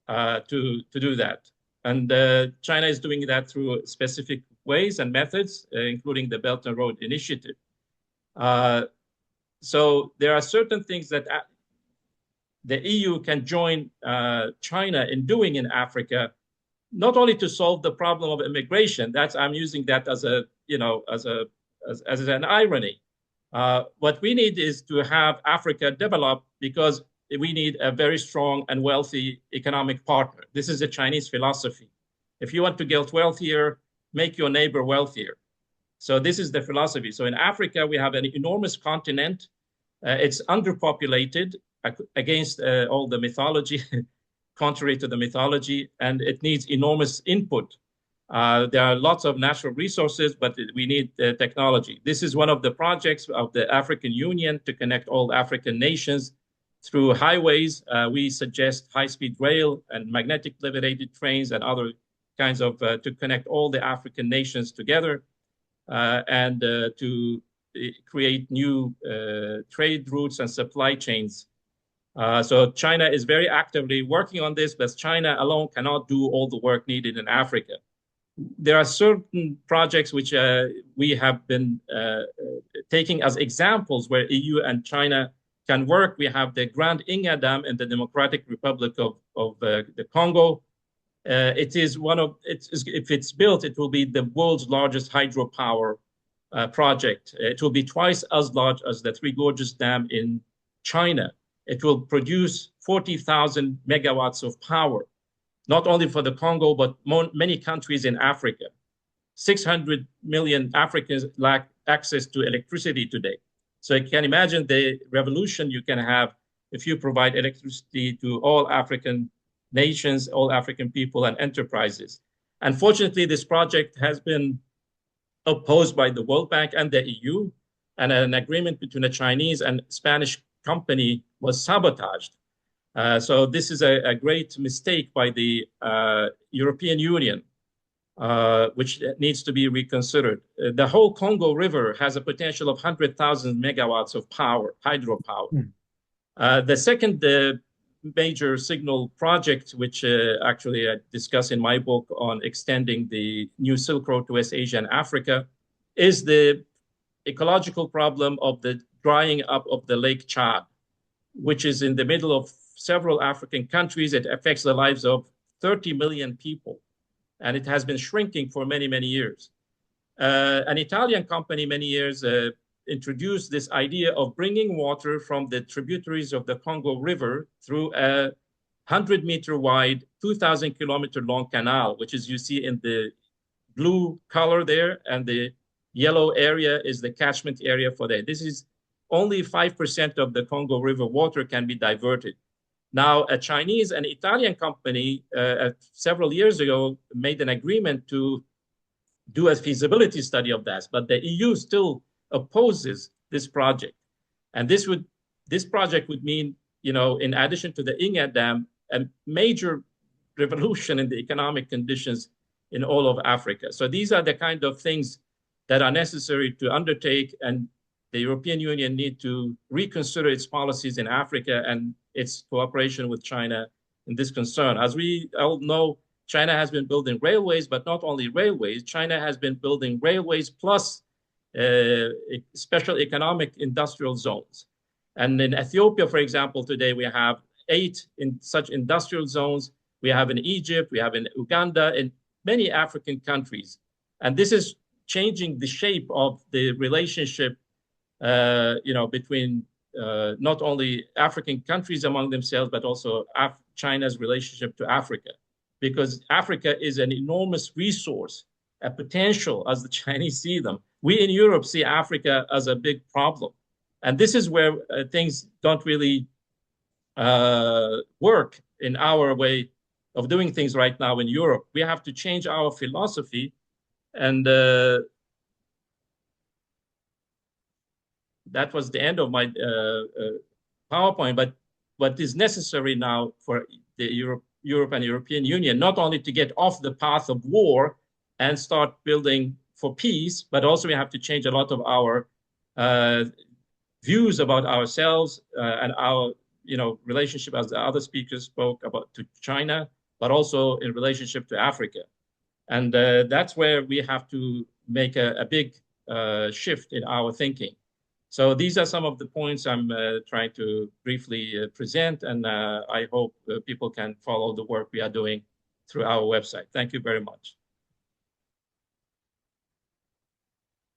to do that. And China is doing that through specific ways and methods, including the Belt and Road Initiative. So there are certain things that the EU can join China in doing in Africa, not only to solve the problem of immigration. I'm using that as an irony. What we need is to have Africa develop, because we need a very strong and wealthy economic partner. This is a Chinese philosophy. If you want to get wealthier, make your neighbor wealthier. So this is the philosophy. So in Africa, we have an enormous continent. It's underpopulated against all the mythology, contrary to the mythology, and it needs enormous input. There are lots of natural resources, but we need technology. This is one of the projects of the African Union to connect all African nations through highways. We suggest high-speed rail and magnetic levitated trains and other kinds of, to connect all the African nations together and to create new trade routes and supply chains. So China is very actively working on this, but China alone cannot do all the work needed in Africa. There are certain projects which we have been taking as examples where EU and China can work. We have the Grand Inga Dam in the Democratic Republic of the Congo. It is one of, if it's built, it will be the world's largest hydropower project. It will be twice as large as the Three Gorges Dam in China. It will produce 40,000 megawatts of power, not only for the Congo, but many countries in Africa. 600 million Africans lack access to electricity today. So you can imagine the revolution you can have if you provide electricity to all African nations, all African people and enterprises. Unfortunately, this project has been opposed by the World Bank and the EU, and an agreement between a Chinese and Spanish company was sabotaged. So this is a great mistake by the European Union, which needs to be reconsidered. The whole Congo River has a potential of 100,000 megawatts of power, hydropower. The second major signal project, which actually I discuss in my book on extending the new Silk Road to West Asia and Africa, is the ecological problem of the drying up of the Lake Chad, which is in the middle of several African countries. It affects the lives of 30 million people, and it has been shrinking for many, many years. An Italian company many years introduced this idea of bringing water from the tributaries of the Congo River through a 100-meter wide, 2,000-kilometer long canal, which is you see in the blue color there, and the yellow area is the catchment area for that. This is only 5% of the Congo River water can be diverted. Now, a Chinese and Italian company several years ago made an agreement to do a feasibility study of that, but the EU still opposes this project. And this project would mean, in addition to the Inga Dam, a major revolution in the economic conditions in all of Africa. So these are the kind of things that are necessary to undertake, and the European Union need to reconsider its policies in Africa and its cooperation with China in this concern. As we all know, China has been building railways, but not only railways. China has been building railways plus special economic industrial zones. And in Ethiopia, for example, today we have 8 in such industrial zones. We have in Egypt, we have in Uganda, in many African countries. And this is changing the shape of the relationship between not only African countries among themselves, but also China's relationship to Africa. Because Africa is an enormous resource, a potential as the Chinese see them. We in Europe see Africa as a big problem. And this is where things don't really work in our way of doing things right now in Europe. We have to change our philosophy. And that was the end of my PowerPoint. But what is necessary now for the Europe and European Union, not only to get off the path of war and start building for peace, but also we have to change a lot of our views about ourselves and our relationship, as the other speakers spoke about, to China, but also in relationship to Africa. And that's where we have to make a big shift in our thinking. So these are some of the points I'm trying to briefly present, and I hope people can follow the work we are doing through our website. Thank you very much.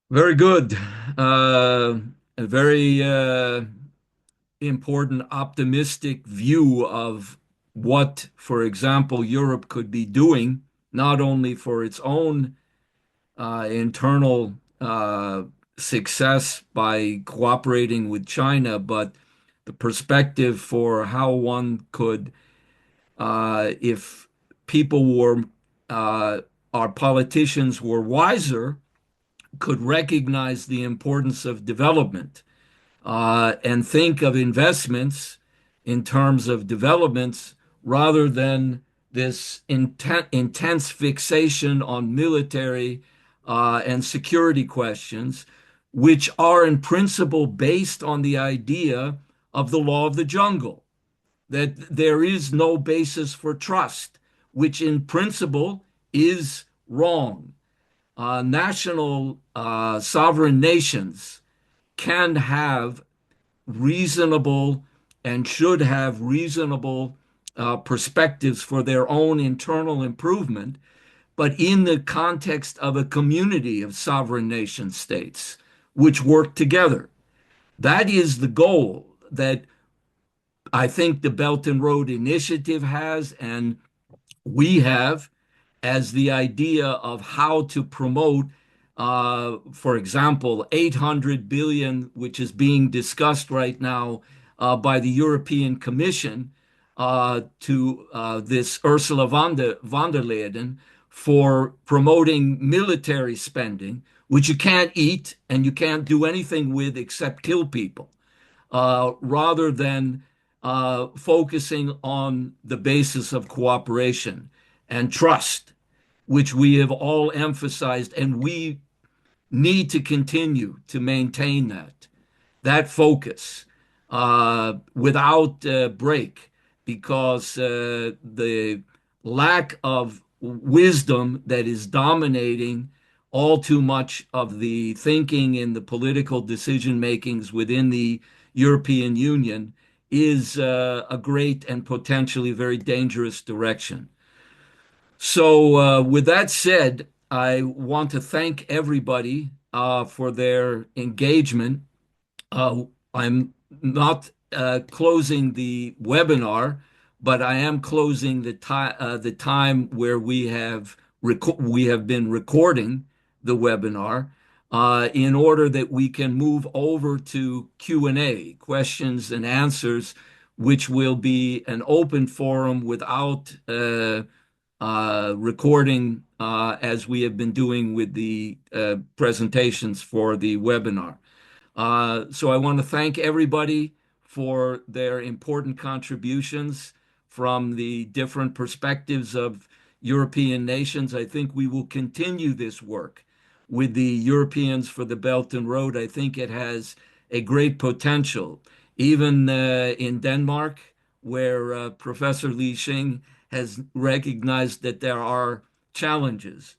Very good. A very important, optimistic view of what, for example, Europe could be doing, not only for its own internal success by cooperating with China, but the perspective for how one could, if people were, our politicians were wiser, could recognize the importance of development and think of investments in terms of developments rather than this intense fixation on military and security questions, which are in principle based on the idea of the law of the jungle, that there is no basis for trust, which in principle is wrong. National sovereign nations can have reasonable and should have reasonable perspectives for their own internal improvement, but in the context of a community of sovereign nation states which work together. That is the goal that I think the Belt and Road Initiative has, and we have, as the idea of how to promote, for example, 800 billion, which is being discussed right now by the European Commission to this Ursula von der Leyen for promoting military spending, which you can't eat and you can't do anything with except kill people, rather than focusing on the basis of cooperation and trust, which we have all emphasized, and we need to continue to maintain that focus without break, because the lack of wisdom that is dominating all too much of the thinking and the political decision makings within the European Union is a great and potentially very dangerous direction. So with that said, I want to thank everybody for their engagement. I'm not closing the webinar, but I am closing the time where we have been recording the webinar in order that we can move over to Q&A, questions and answers, which will be an open forum without recording, as we have been doing with the presentations for the webinar. So I want to thank everybody for their important contributions from the different perspectives of European nations. I think we will continue this work with the Europeans for the Belt and Road. I think it has a great potential, even in Denmark, where Professor Xing has recognized that there are challenges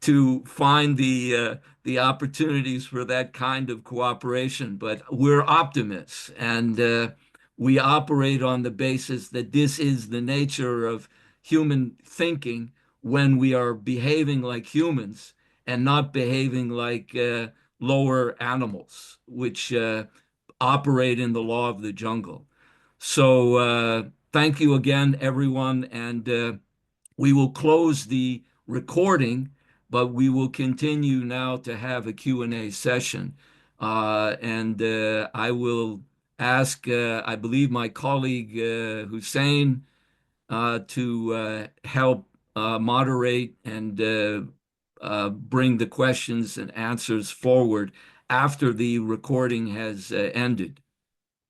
to find the opportunities for that kind of cooperation. But we're optimists, and we operate on the basis that this is the nature of human thinking when we are behaving like humans and not behaving like lower animals, which operate in the law of the jungle. So thank you again, everyone, and we will close the recording, but we will continue now to have a Q&A session. And I will ask, I believe, my colleague Hussein to help moderate and bring the questions and answers forward after the recording has ended.